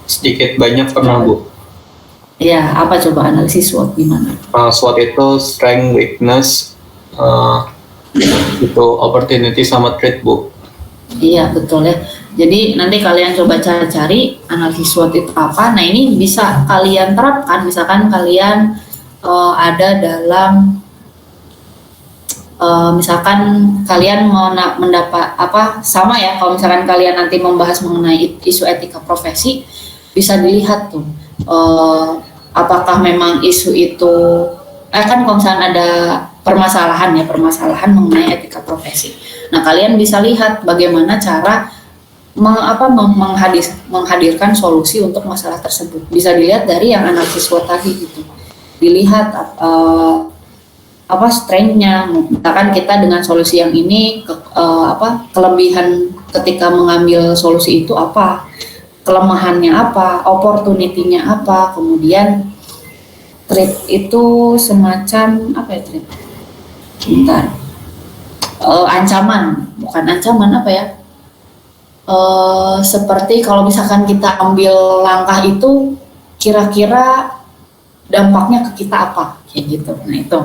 sedikit banyak pernah Bu. Ya, apa coba analisis SWOT gimana? SWOT itu strength, weakness, itu opportunity sama threat Bu. Iya, betul ya. Jadi nanti kalian coba cari analisis SWOT itu apa. Nah, ini bisa kalian terapkan. Misalkan kalian ada dalam misalkan kalian mendapat apa sama ya, kalau misalkan kalian nanti membahas mengenai isu etika profesi, bisa dilihat tuh apakah memang isu itu kan kalau misalkan ada permasalahan mengenai etika profesi. Nah, kalian bisa lihat bagaimana cara menghadirkan solusi untuk masalah tersebut. Bisa dilihat dari yang analisis SWOT tadi gitu. Dilihat apa strength-nya. Misalkan kita dengan solusi yang ini kelebihan ketika mengambil solusi itu apa, kelemahannya apa, opportunity-nya apa, kemudian threat itu semacam apa ya threat? Bentar. Ancaman, bukan ancaman apa ya? Seperti kalau misalkan kita ambil langkah itu, kira-kira dampaknya ke kita apa, kayak gitu. Nah itu,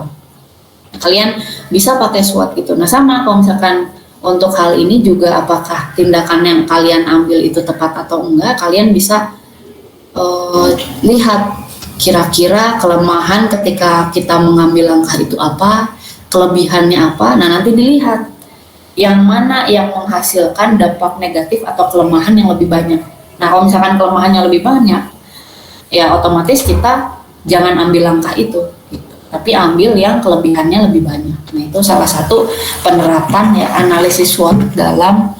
kalian bisa pakai SWOT gitu. Nah sama kalau misalkan untuk hal ini juga, apakah tindakan yang kalian ambil itu tepat atau enggak, kalian bisa lihat kira-kira kelemahan ketika kita mengambil langkah itu apa, kelebihannya apa. Nah nanti dilihat yang mana yang menghasilkan dampak negatif atau kelemahan yang lebih banyak. Nah kalau misalkan kelemahannya lebih banyak, ya otomatis kita jangan ambil langkah itu gitu. Tapi ambil yang kelebihannya lebih banyak. Nah itu salah satu penerapan ya analisis SWOT dalam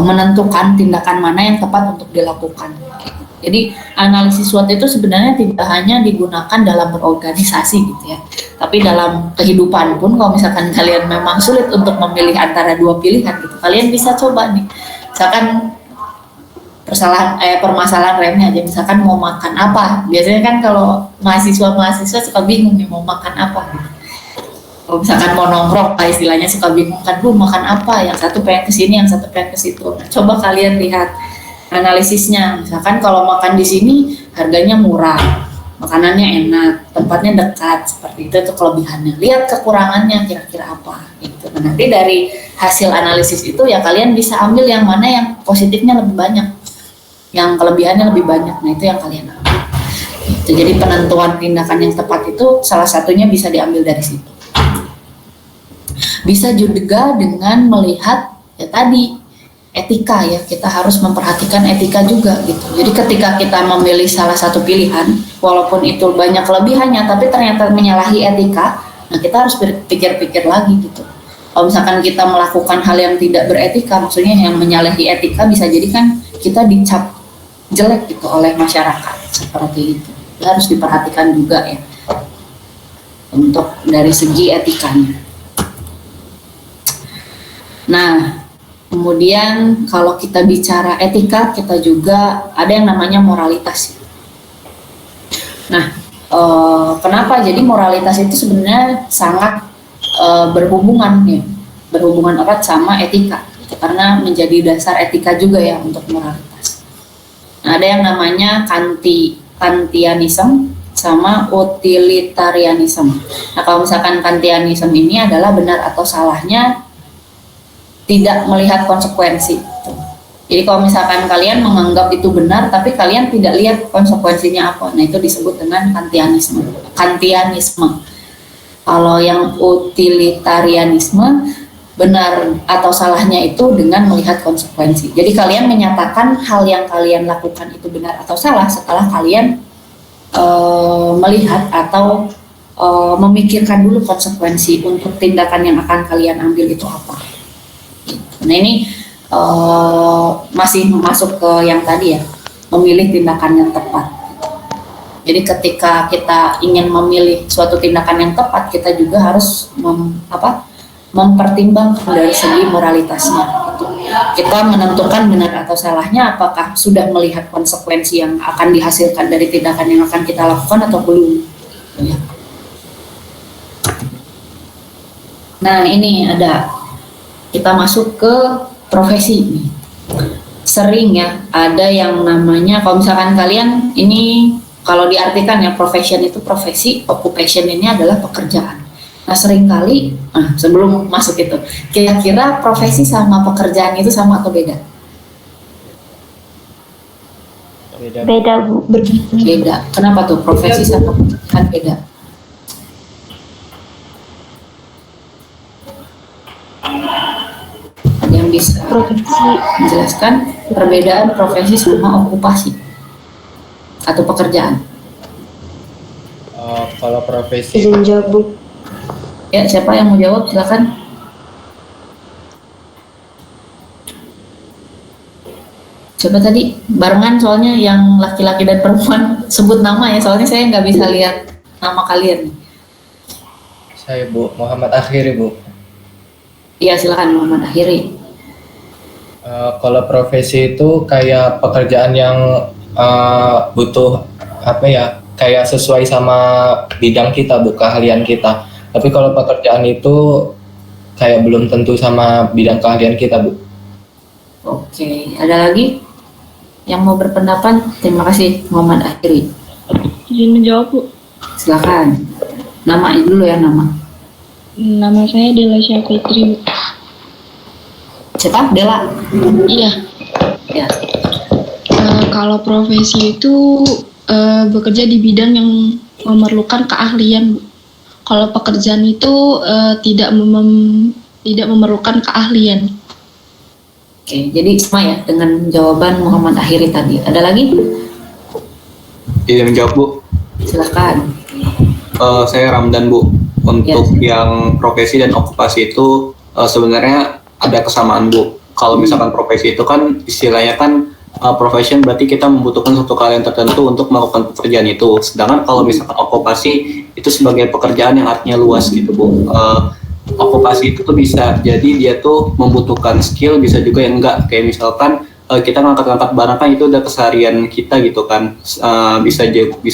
menentukan tindakan mana yang tepat untuk dilakukan. Jadi analisis SWOT itu sebenarnya tidak hanya digunakan dalam berorganisasi gitu ya, tapi dalam kehidupan pun kalau misalkan kalian memang sulit untuk memilih antara dua pilihan gitu, kalian bisa coba nih, misalkan permasalahan remnya aja, misalkan mau makan apa. Biasanya kan kalau mahasiswa suka bingung nih mau makan apa gitu. Kalau misalkan mau nongkrong istilahnya suka bingung kan, makan apa, yang satu pengen kesini, yang satu pengen ke situ. Nah, coba kalian lihat analisisnya, misalkan kalau makan di sini harganya murah, makanannya enak, tempatnya dekat, seperti itu kelebihannya. Lihat kekurangannya kira-kira apa gitu. Nah, nanti dari hasil analisis itu ya kalian bisa ambil yang mana yang positifnya lebih banyak, yang kelebihannya lebih banyak. Nah itu yang kalian ambil gitu. Jadi penentuan tindakan yang tepat itu salah satunya bisa diambil dari situ. Bisa juga dengan melihat ya tadi etika ya, kita harus memperhatikan etika juga gitu. Jadi ketika kita memilih salah satu pilihan, walaupun itu banyak kelebihannya tapi ternyata menyalahi etika, nah kita harus berpikir-pikir lagi gitu. Kalau misalkan kita melakukan hal yang tidak beretika, maksudnya yang menyalahi etika, bisa jadi kan kita dicap jelek gitu oleh masyarakat, seperti itu. Harus diperhatikan juga ya untuk dari segi etikanya. Nah, kemudian kalau kita bicara etika, kita juga ada yang namanya moralitas. Nah, kenapa? Jadi moralitas itu sebenarnya sangat berhubungan erat sama etika, karena menjadi dasar etika juga ya untuk moralitas. Nah, ada yang namanya Kantianisme sama utilitarianisme. Nah, kalau misalkan Kantianisme ini adalah benar atau salahnya tidak melihat konsekuensi. Jadi kalau misalkan kalian menganggap itu benar tapi kalian tidak lihat konsekuensinya apa, nah itu disebut dengan Kantianisme. Kalau yang utilitarianisme, benar atau salahnya itu dengan melihat konsekuensi. Jadi kalian menyatakan hal yang kalian lakukan itu benar atau salah setelah kalian melihat atau memikirkan dulu konsekuensi untuk tindakan yang akan kalian ambil itu apa. Nah ini masih masuk ke yang tadi ya, memilih tindakan yang tepat. Jadi ketika kita ingin memilih suatu tindakan yang tepat, kita juga harus mempertimbangkan dari segi moralitasnya. Gitu. Kita menentukan benar atau salahnya, apakah sudah melihat konsekuensi yang akan dihasilkan dari tindakan yang akan kita lakukan atau belum. Nah ini ada, kita masuk ke profesi nih. sering ya ada yang namanya, kalau misalkan kalian ini kalau diartikan ya, profession itu profesi, occupation ini adalah pekerjaan. Nah seringkali, sebelum masuk itu, kira-kira profesi sama pekerjaan itu sama atau beda? Beda Bu. Beda. Kenapa tuh profesi sama pekerjaan beda? Ada yang bisa menjelaskan perbedaan profesi sama okupasi atau pekerjaan? Kalau profesi Izin jawab Bu. Ya, siapa yang mau jawab? Silakan. Coba tadi barengan, soalnya yang laki-laki dan perempuan sebut nama ya, soalnya saya nggak bisa lihat nama kalian. saya Bu, Muhammad Akhiri Bu. Iya, silakan Muhammad Akhiri. Kalau profesi itu kayak pekerjaan yang butuh apa ya, kayak sesuai sama bidang kita Bu, keahlian kita. Tapi kalau pekerjaan itu kayak belum tentu sama bidang keahlian kita Bu. Oke, ada lagi yang mau berpendapat? Terima kasih Muhammad Akhiri. Izin menjawab Bu. Silakan. Nama dulu ya, nama. Nama saya Dela Syafitri Bu. Siapa? Dela. Iya. Ya. Kalau profesi itu bekerja di bidang yang memerlukan keahlian Bu. Kalau pekerjaan itu tidak memerlukan keahlian. Oke, jadi sama ya dengan jawaban Muhammad Akhiri tadi. Ada lagi? Tidak menjawab Bu. Silakan. Saya Ramdan Bu. Untuk yang profesi dan okupasi itu sebenarnya ada kesamaan Bu. Kalau misalkan profesi itu kan istilahnya kan profession, berarti kita membutuhkan suatu keahlian tertentu untuk melakukan pekerjaan itu. Sedangkan kalau misalkan okupasi itu sebagai pekerjaan yang artinya luas gitu Bu. Okupasi itu tuh bisa jadi dia tuh membutuhkan skill, bisa juga yang enggak. Kayak misalkan kita ngangkat-ngangkat barang kan itu udah keseharian kita gitu kan. Bisa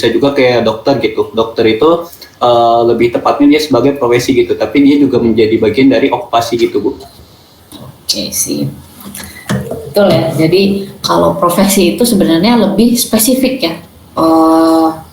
juga kayak dokter gitu. Dokter itu lebih tepatnya dia sebagai profesi gitu, tapi dia juga menjadi bagian dari okupasi gitu Bu. Oke, sip. Betul ya. Jadi kalau profesi itu sebenarnya lebih spesifik ya.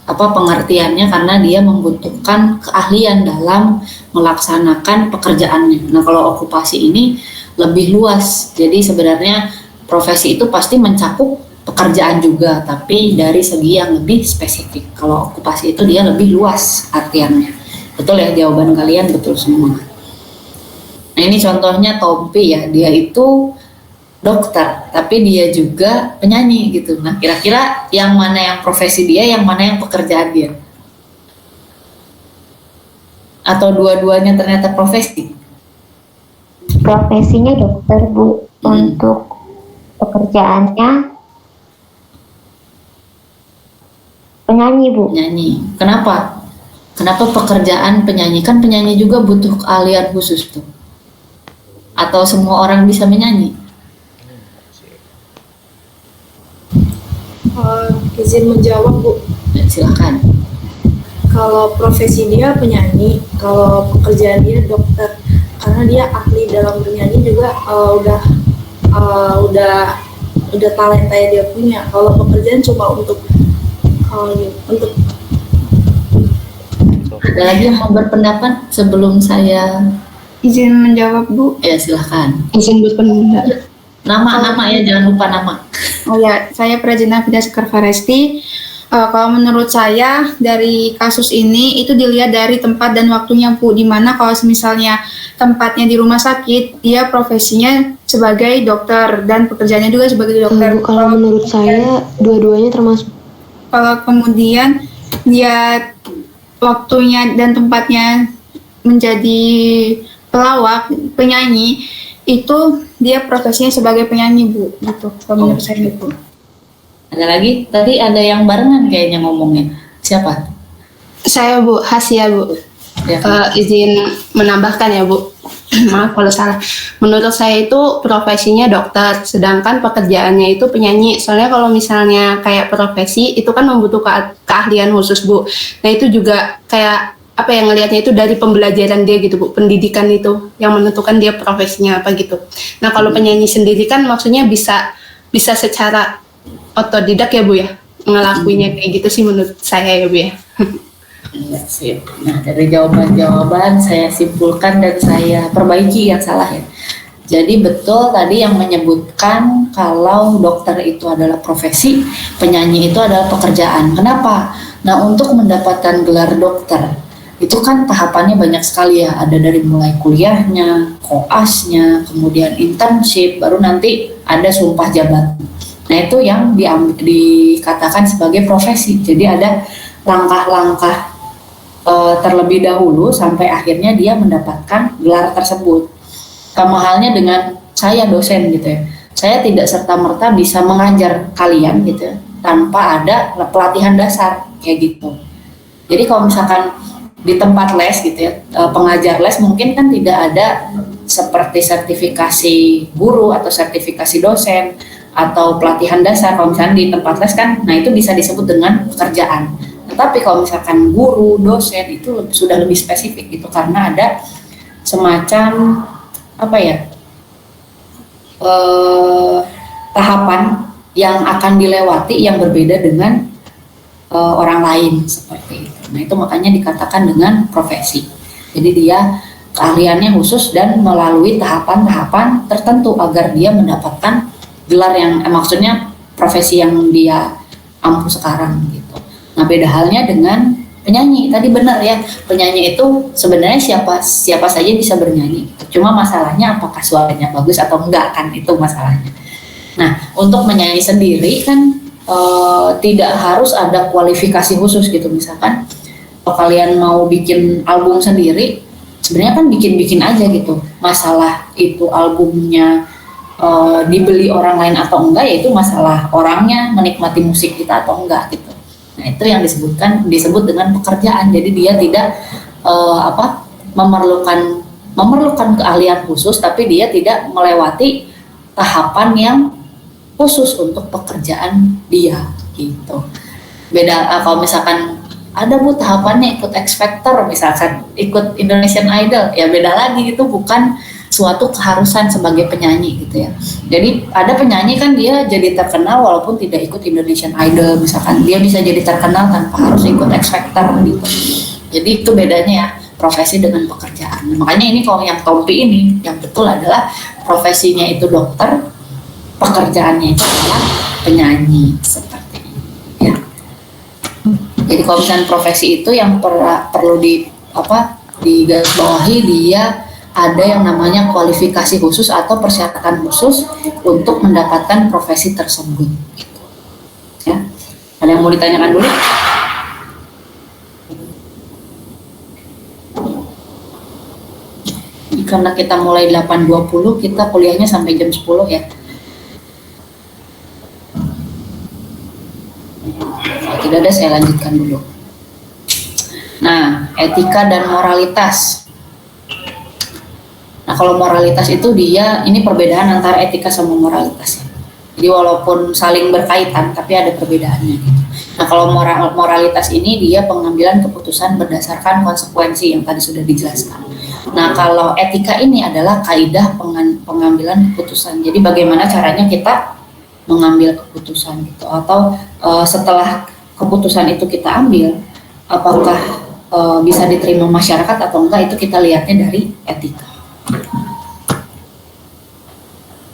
Pengertiannya, karena dia membutuhkan keahlian dalam melaksanakan pekerjaannya. Nah, kalau okupasi ini lebih luas. Jadi sebenarnya profesi itu pasti mencakup pekerjaan juga, tapi dari segi yang lebih spesifik. Kalau okupasi itu dia lebih luas artiannya. Betul ya, jawaban kalian betul semua. Nah, ini contohnya Tompi ya, dia itu dokter, tapi dia juga penyanyi gitu. Nah, kira-kira yang mana yang profesi dia, yang mana yang pekerjaan dia? Atau dua-duanya ternyata profesi? Profesinya dokter Bu. Untuk pekerjaannya penyanyi Bu. Penyanyi. Kenapa? Kenapa pekerjaan penyanyi? Kan penyanyi juga butuh keahlian khusus tuh. Atau semua orang bisa menyanyi? Izin menjawab Bu. Ya, silakan. Kalau profesi dia penyanyi, kalau pekerjaan dia dokter, karena dia ahli dalam bernyanyi juga udah talenta yang dia punya. Kalau pekerjaan cuma untuk Ada lagi yang mau berpendapat sebelum saya? Izin menjawab Bu. Ya, silakan. izin berpendapat. Nama ya, jangan lupa nama. Oh ya, saya Prajina Fida Sekar Faresti. Kalau menurut saya dari kasus ini itu dilihat dari tempat dan waktunya Bu, dimana kalau misalnya tempatnya di rumah sakit, dia profesinya sebagai dokter dan pekerjaannya juga sebagai dokter. Bu, kalau menurut saya dua-duanya termasuk. Kalau kemudian dia waktunya dan tempatnya menjadi pelawak, penyanyi, itu dia profesinya sebagai penyanyi Bu, gitu. Kalau menurut saya gitu. Ada lagi? Tadi ada yang barengan kayaknya ngomongnya. Siapa? Saya Bu, Hasya Bu. Ya. Izin menambahkan ya Bu. Maaf kalau salah. Menurut saya itu profesinya dokter, sedangkan pekerjaannya itu penyanyi. Soalnya kalau misalnya kayak profesi itu kan membutuhkan keahlian khusus Bu. Nah itu juga kayak apa yang ngelihatnya itu dari pembelajaran dia gitu Bu, pendidikan itu yang menentukan dia profesinya apa gitu. Nah kalau penyanyi sendiri kan maksudnya bisa bisa secara otodidak ya Bu ya, ngelakuinnya kayak gitu sih menurut saya ya Bu ya. Iya, sip. Nah, dari jawaban-jawaban saya simpulkan dan saya perbaiki yang salah ya. Jadi betul tadi yang menyebutkan kalau dokter itu adalah profesi, penyanyi itu adalah pekerjaan. Kenapa? Nah, untuk mendapatkan gelar dokter, itu kan tahapannya banyak sekali ya. Ada dari mulai kuliahnya, koasnya, kemudian internship, baru nanti ada sumpah jabatan. Nah, itu yang dikatakan sebagai profesi. Jadi ada langkah-langkah terlebih dahulu sampai akhirnya dia mendapatkan gelar tersebut. Sama halnya dengan saya dosen gitu ya. Saya tidak serta-merta bisa mengajar kalian gitu ya, tanpa ada pelatihan dasar kayak gitu. Jadi kalau misalkan di tempat les gitu ya, pengajar les mungkin kan tidak ada seperti sertifikasi guru atau sertifikasi dosen atau pelatihan dasar. Kalau misalkan di tempat les kan, nah itu bisa disebut dengan pekerjaan. Tetapi kalau misalkan guru, dosen itu sudah lebih spesifik gitu, karena ada semacam apa ya, tahapan yang akan dilewati yang berbeda dengan orang lain seperti itu. Nah itu makanya dikatakan dengan profesi. Jadi dia keahliannya khusus dan melalui tahapan-tahapan tertentu agar dia mendapatkan gelar yang maksudnya profesi yang dia ampuh sekarang gitu. Nah beda halnya dengan penyanyi. Tadi benar ya, penyanyi itu sebenarnya siapa saja bisa bernyanyi. Cuma masalahnya apakah suaranya bagus atau enggak, kan itu masalahnya. Nah, untuk menyanyi sendiri kan tidak harus ada kualifikasi khusus gitu. Misalkan kalau kalian mau bikin album sendiri, sebenarnya kan bikin-bikin aja gitu. Masalah itu albumnya dibeli orang lain atau enggak, yaitu masalah orangnya menikmati musik kita atau enggak gitu. Nah itu yang disebut dengan pekerjaan. Jadi dia tidak memerlukan keahlian khusus, tapi dia tidak melewati tahapan yang khusus untuk pekerjaan dia gitu. Beda kalau misalkan ada Bu tahapannya ikut X Factor, misalkan ikut Indonesian Idol, ya beda lagi, itu bukan suatu keharusan sebagai penyanyi gitu ya. Jadi ada penyanyi kan dia jadi terkenal walaupun tidak ikut Indonesian Idol, misalkan dia bisa jadi terkenal tanpa harus ikut X Factor gitu. Jadi itu bedanya ya, profesi dengan pekerjaan. Nah, makanya ini kalau yang Tompi ini yang betul adalah profesinya itu dokter, pekerjaannya itu adalah penyanyi seperti ini ya. Jadi kalau misalnya profesi itu yang perlu digarisbawahi, dia ada yang namanya kualifikasi khusus atau persyaratan khusus untuk mendapatkan profesi tersebut. Ya, ada yang mau ditanyakan dulu? Karena kita mulai 8.20, kita kuliahnya sampai jam 10 ya. Kalau tidak ada, saya lanjutkan dulu. Nah, etika dan moralitas. Nah, kalau moralitas itu ini perbedaan antara etika sama moralitas. Jadi walaupun saling berkaitan, tapi ada perbedaannya. Nah, kalau moralitas ini dia pengambilan keputusan berdasarkan konsekuensi yang tadi sudah dijelaskan. Nah, kalau etika ini adalah kaidah pengambilan keputusan. Jadi bagaimana caranya kita mengambil keputusan gitu, atau setelah keputusan itu kita ambil, apakah bisa diterima masyarakat atau enggak, itu kita lihatnya dari etika.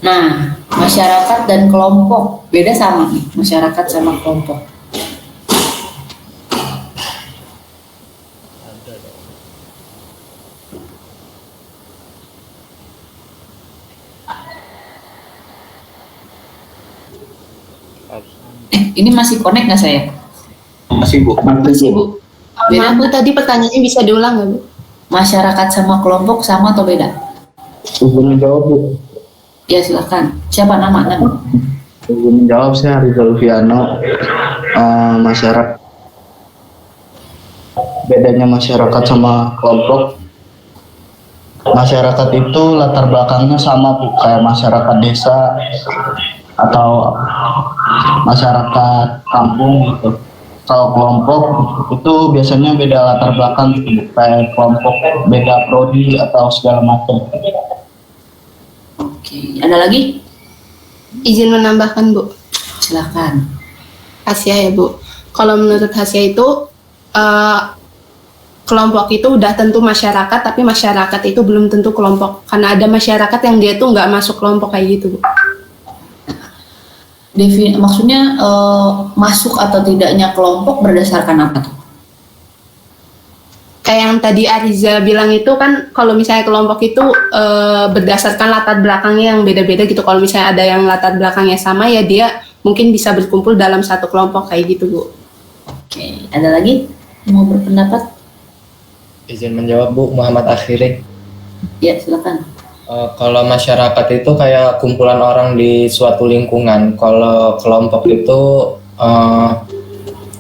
Nah, masyarakat dan kelompok beda sama nih, masyarakat sama kelompok. Ini masih connect nggak saya? Masih Bu. Masih Bu. Maaf Bu, tadi pertanyaannya bisa diulang nggak Bu? Masyarakat sama kelompok sama atau beda? Sebelum menjawab Bu. Ya silakan. Siapa nama? Sebelum menjawab, saya Rizal Viano. Masyarakat, bedanya masyarakat sama kelompok. Masyarakat itu latar belakangnya sama Bu, kayak masyarakat desa atau masyarakat kampung gitu. Kalau kelompok itu biasanya beda latar belakang gitu, kayak kelompok beda prodi atau segala macam. Oke, ada lagi? Izin menambahkan Bu. Silakan. Hasya ya Bu. Kalau menurut Hasya itu kelompok itu udah tentu masyarakat, tapi masyarakat itu belum tentu kelompok. Karena ada masyarakat yang dia tuh nggak masuk kelompok kayak gitu Bu. Maksudnya masuk atau tidaknya kelompok berdasarkan apa tuh? Kayak yang tadi Ariza bilang itu kan kalau misalnya kelompok itu berdasarkan latar belakangnya yang beda-beda gitu. Kalau misalnya ada yang latar belakangnya sama ya dia mungkin bisa berkumpul dalam satu kelompok kayak gitu Bu. Oke, ada lagi mau berpendapat? Izin menjawab Bu, Muhammad Akhiri. Ya, silakan. Kalau masyarakat itu kayak kumpulan orang di suatu lingkungan. Kalau kelompok itu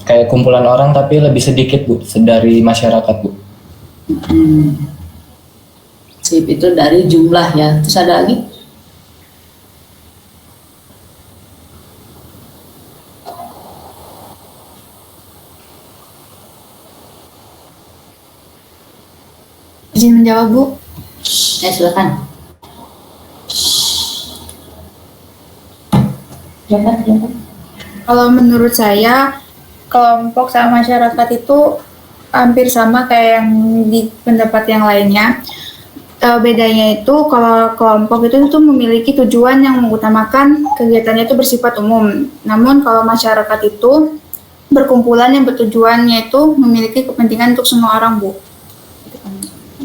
kayak kumpulan orang tapi lebih sedikit Bu dari masyarakat Bu. Sip, itu dari jumlah ya. Terus ada lagi? Izin menjawab Bu. Ya, silakan. Silakan. Kalau menurut saya kelompok sama masyarakat itu hampir sama kayak yang di pendapat yang lainnya. Bedanya itu kalau kelompok itu tuh memiliki tujuan yang mengutamakan kegiatannya itu bersifat umum. Namun kalau masyarakat itu berkumpulan yang bertujuannya itu memiliki kepentingan untuk semua orang Bu.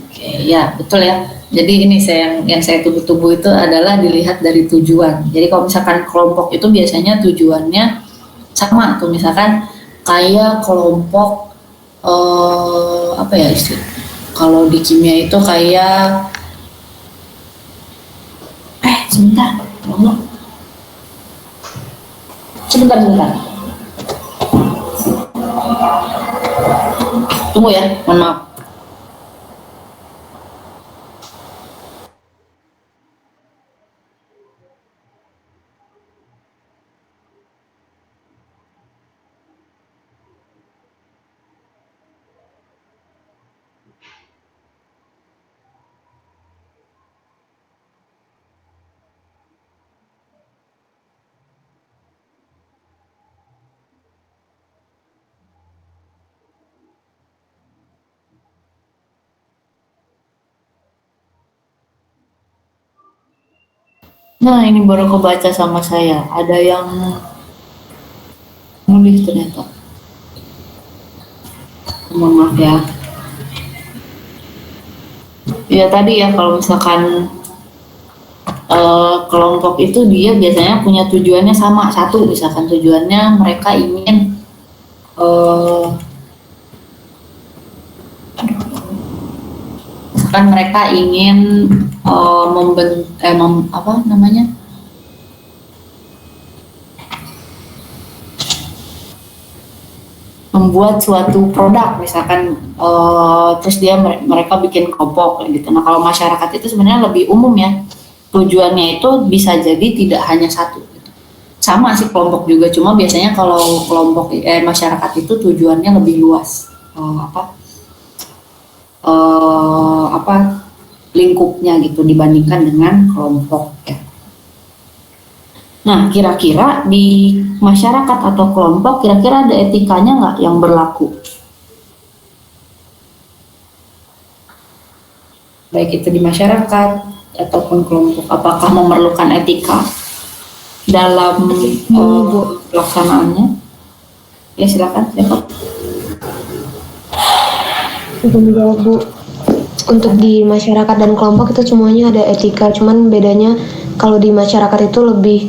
Oke, ya betul ya. Jadi ini yang saya tunggu-tunggu itu adalah dilihat dari tujuan. Jadi kalau misalkan kelompok itu biasanya tujuannya sama tuh, misalkan kayak kelompok apa ya istilah? Kalau di kimia itu kayak sebentar. Tunggu ya, mohon maaf. Nah, ini baru kebaca sama saya. Ada yang nulis ternyata. Mohon maaf ya. Ya tadi ya, kalau misalkan kelompok itu dia biasanya punya tujuannya sama. Satu, misalkan tujuannya mereka ingin misalkan mereka ingin membuat suatu produk, misalkan terus mereka bikin kelompok gitu. Nah, kalau masyarakat itu sebenarnya lebih umum ya, tujuannya itu bisa jadi tidak hanya satu gitu. Sama sih kelompok juga, cuma biasanya kalau kelompok masyarakat itu tujuannya lebih luas, lingkupnya gitu dibandingkan dengan kelompok ya. Nah, kira-kira di masyarakat atau kelompok kira-kira ada etikanya nggak yang berlaku? Baik itu di masyarakat ataupun kelompok, apakah memerlukan etika dalam pelaksanaannya? Ya, silakan. Menjawab Bu. Untuk di masyarakat dan kelompok itu semuanya ada etika, cuman bedanya kalau di masyarakat itu lebih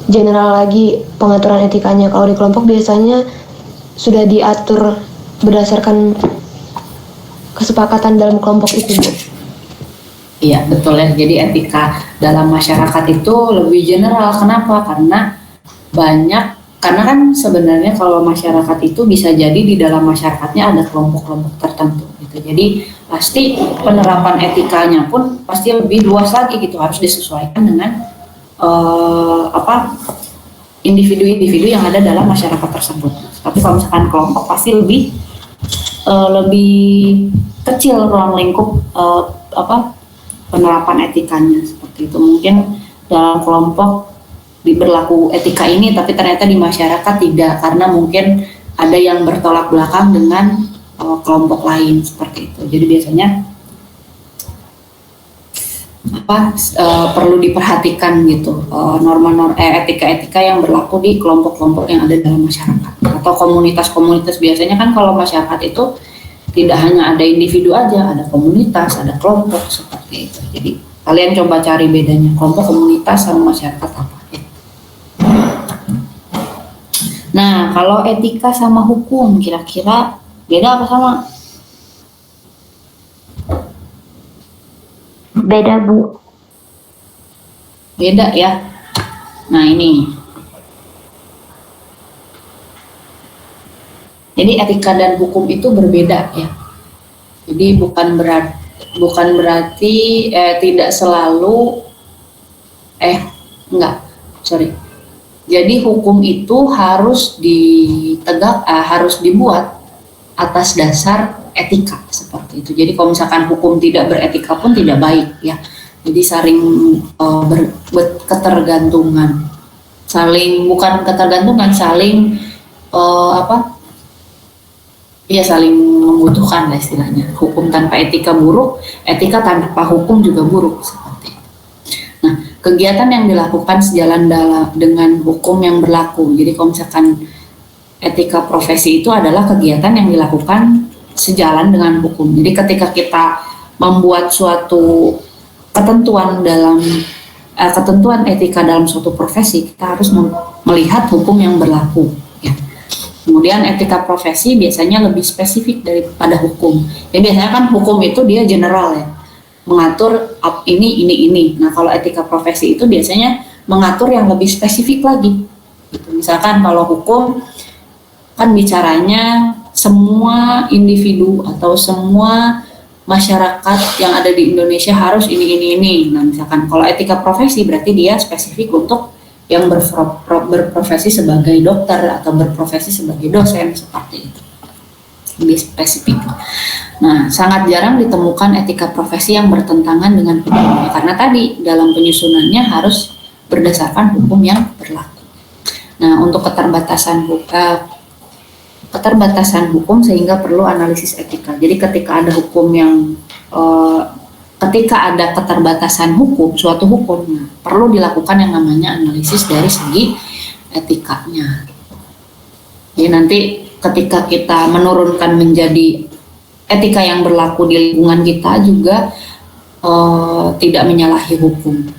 general lagi pengaturan etikanya. Kalau di kelompok biasanya sudah diatur berdasarkan kesepakatan dalam kelompok itu Bu. Iya betul ya, jadi etika dalam masyarakat itu lebih general. Kenapa? Karena kan sebenarnya kalau masyarakat itu bisa jadi di dalam masyarakatnya ada kelompok-kelompok tertentu gitu. Jadi pasti penerapan etikanya pun pasti lebih luas lagi gitu, harus disesuaikan dengan individu-individu yang ada dalam masyarakat tersebut. Tapi kalau misalkan kelompok pasti lebih kecil ruang lingkup penerapan etikanya seperti itu. Mungkin dalam kelompok berlaku etika ini, tapi ternyata di masyarakat tidak, karena mungkin ada yang bertolak belakang dengan kelompok lain seperti itu. Jadi biasanya perlu diperhatikan gitu norma-norma etika-etika yang berlaku di kelompok-kelompok yang ada dalam masyarakat atau komunitas-komunitas. Biasanya kan kalau masyarakat itu tidak hanya ada individu aja, ada komunitas, ada kelompok seperti itu. Jadi kalian coba cari bedanya kelompok, komunitas sama masyarakat apa ya. Nah, kalau etika sama hukum kira-kira beda apa sama? Beda, Bu. Beda ya. Nah, ini. Jadi etika dan hukum itu berbeda ya. Jadi bukan berarti tidak selalu Jadi hukum itu harus harus dibuat atas dasar etika seperti itu. Jadi kalau misalkan hukum tidak beretika pun tidak baik ya. Jadi saling ketergantungan, saling saling membutuhkan lah istilahnya. Hukum tanpa etika buruk, etika tanpa hukum juga buruk seperti itu. Nah, kegiatan yang dilakukan sejalan dengan hukum yang berlaku. Jadi kalau misalkan etika profesi itu adalah kegiatan yang dilakukan sejalan dengan hukum. Jadi ketika kita membuat suatu ketentuan etika dalam suatu profesi, kita harus melihat hukum yang berlaku ya. Kemudian etika profesi biasanya lebih spesifik daripada hukum. Jadi biasanya kan hukum itu dia general ya, mengatur ini. Nah, kalau etika profesi itu biasanya mengatur yang lebih spesifik lagi. Gitu. Misalkan kalau hukum kan bicaranya semua individu atau semua masyarakat yang ada di Indonesia harus ini. Nah, misalkan kalau etika profesi berarti dia spesifik untuk yang berprofesi sebagai dokter atau berprofesi sebagai dosen seperti itu. Lebih spesifik. Nah, sangat jarang ditemukan etika profesi yang bertentangan dengan hukum karena tadi dalam penyusunannya harus berdasarkan hukum yang berlaku. Nah, untuk keterbatasan hukum sehingga perlu analisis etika. Jadi ketika ada keterbatasan hukum, suatu hukum, perlu dilakukan yang namanya analisis dari segi etikanya. Jadi nanti ketika kita menurunkan menjadi etika yang berlaku di lingkungan kita juga tidak menyalahi hukum.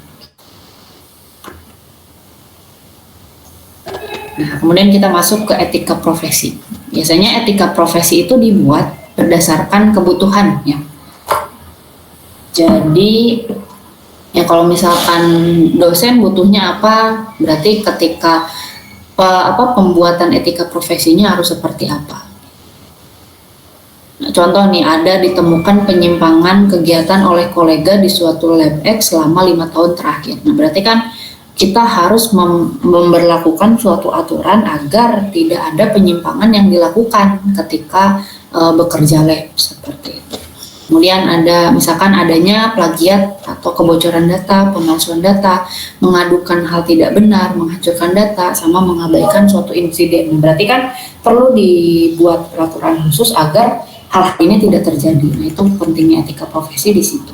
Nah, kemudian kita masuk ke etika profesi. Biasanya etika profesi itu dibuat berdasarkan kebutuhan ya. Jadi ya kalau misalkan dosen butuhnya apa, berarti ketika pembuatan etika profesinya harus seperti apa. Nah, contoh nih, ada ditemukan penyimpangan kegiatan oleh kolega di suatu lab X selama 5 tahun terakhir. Nah, berarti kan kita harus memberlakukan suatu aturan agar tidak ada penyimpangan yang dilakukan ketika bekerja lab seperti itu. Kemudian ada misalkan adanya plagiat atau kebocoran data, pemalsuan data, mengadukan hal tidak benar, menghancurkan data, sama mengabaikan suatu insiden. Berarti kan perlu dibuat peraturan khusus agar hal ini tidak terjadi. Nah, itu pentingnya etika profesi di situ.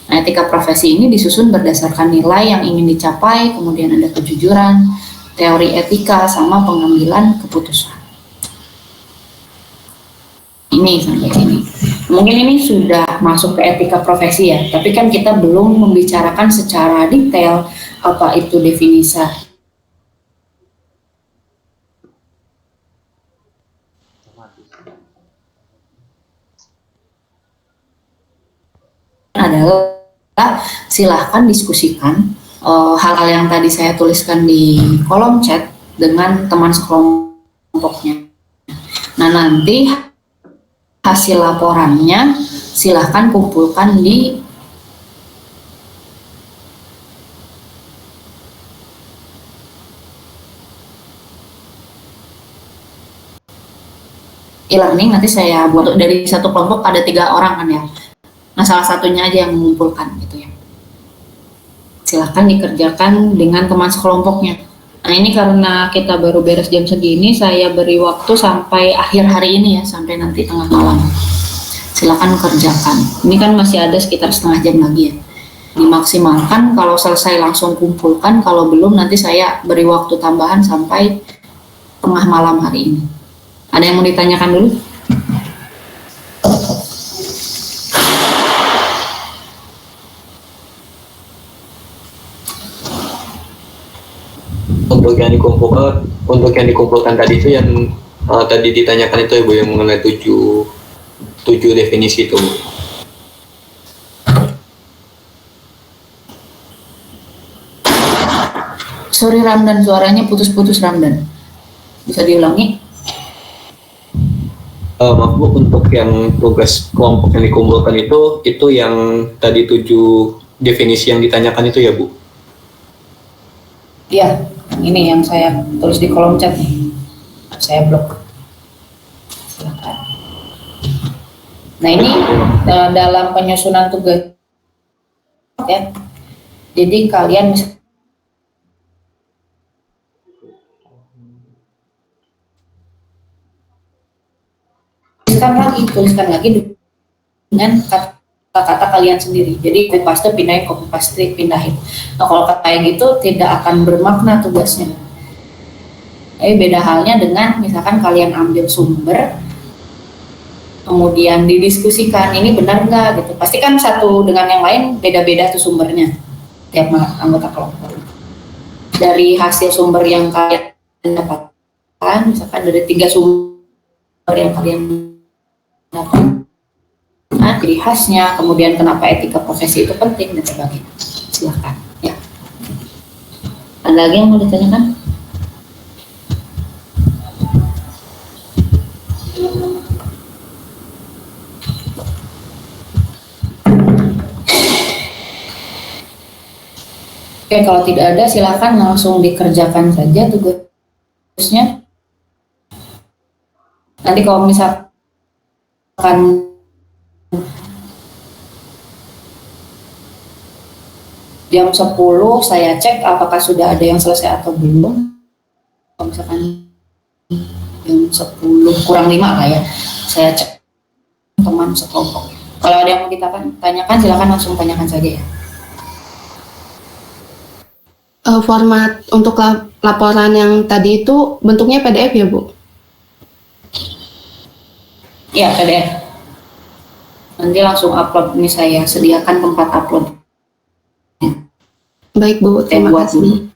Nah, etika profesi ini disusun berdasarkan nilai yang ingin dicapai, kemudian ada kejujuran, teori etika, sama pengambilan keputusan. Ini sampai sini. Mungkin ini sudah masuk ke etika profesi ya, tapi kan kita belum membicarakan secara detail apa itu definisi. Adalah silahkan diskusikan hal-hal yang tadi saya tuliskan di kolom chat dengan teman sekelompoknya. Nah, nanti hasil laporannya silahkan kumpulkan di e-learning. Nanti saya buat dari satu kelompok ada 3 orang kan ya. Nah, salah satunya aja yang mengumpulkan gitu ya. Silahkan dikerjakan dengan teman sekelompoknya. Nah ini karena kita baru beres jam segini, saya beri waktu sampai akhir hari ini ya, sampai nanti tengah malam. Silakan kerjakan. Ini kan masih ada sekitar setengah jam lagi ya. Dimaksimalkan, kalau selesai langsung kumpulkan, kalau belum nanti saya beri waktu tambahan sampai tengah malam hari ini. Ada yang mau ditanyakan dulu? Untuk yang dikumpulkan tadi itu yang tadi ditanyakan itu ya Bu, yang mengenai tujuh definisi itu Bu. Sorry Ramdan, suaranya putus-putus Ramdan. Bisa diulangi? Maaf Bu, untuk yang tugas kelompok yang dikumpulkan itu yang tadi 7 definisi yang ditanyakan itu ya Bu? Iya, ini yang saya tulis di kolom chat nih. Saya blok. Silakan. Nah ini dalam penyusunan tugas ya. Jadi kalian tuliskan lagi dengan kata-kata kalian sendiri. Jadi copy paste pindahin. Nah kalau kayak gitu tidak akan bermakna tugasnya. Beda halnya dengan misalkan kalian ambil sumber, kemudian didiskusikan ini benar nggak gitu. Pasti kan satu dengan yang lain beda-beda tuh sumbernya tiap anggota kelompok. Dari hasil sumber yang kalian dapatkan, misalkan dari 3 sumber yang kalian dapat, nah, ciri khasnya, kemudian kenapa etika profesi itu penting dan sebagainya. Silahkan ya. Ada lagi yang mau ditanyakan? Oke, kalau tidak ada silakan langsung dikerjakan saja tugasnya. Nanti kalau misalkan jam 10 saya cek apakah sudah ada yang selesai atau belum. Kalau misalkan jam 10 kurang 5 lah ya, saya cek teman sekelompok. Kalau ada yang mau kita tanyakan silakan langsung tanyakan saja ya. Format untuk laporan yang tadi itu bentuknya PDF ya Bu? Iya, PDF. Nanti langsung upload, ini saya sediakan tempat upload. Baik Bu, terima kasih.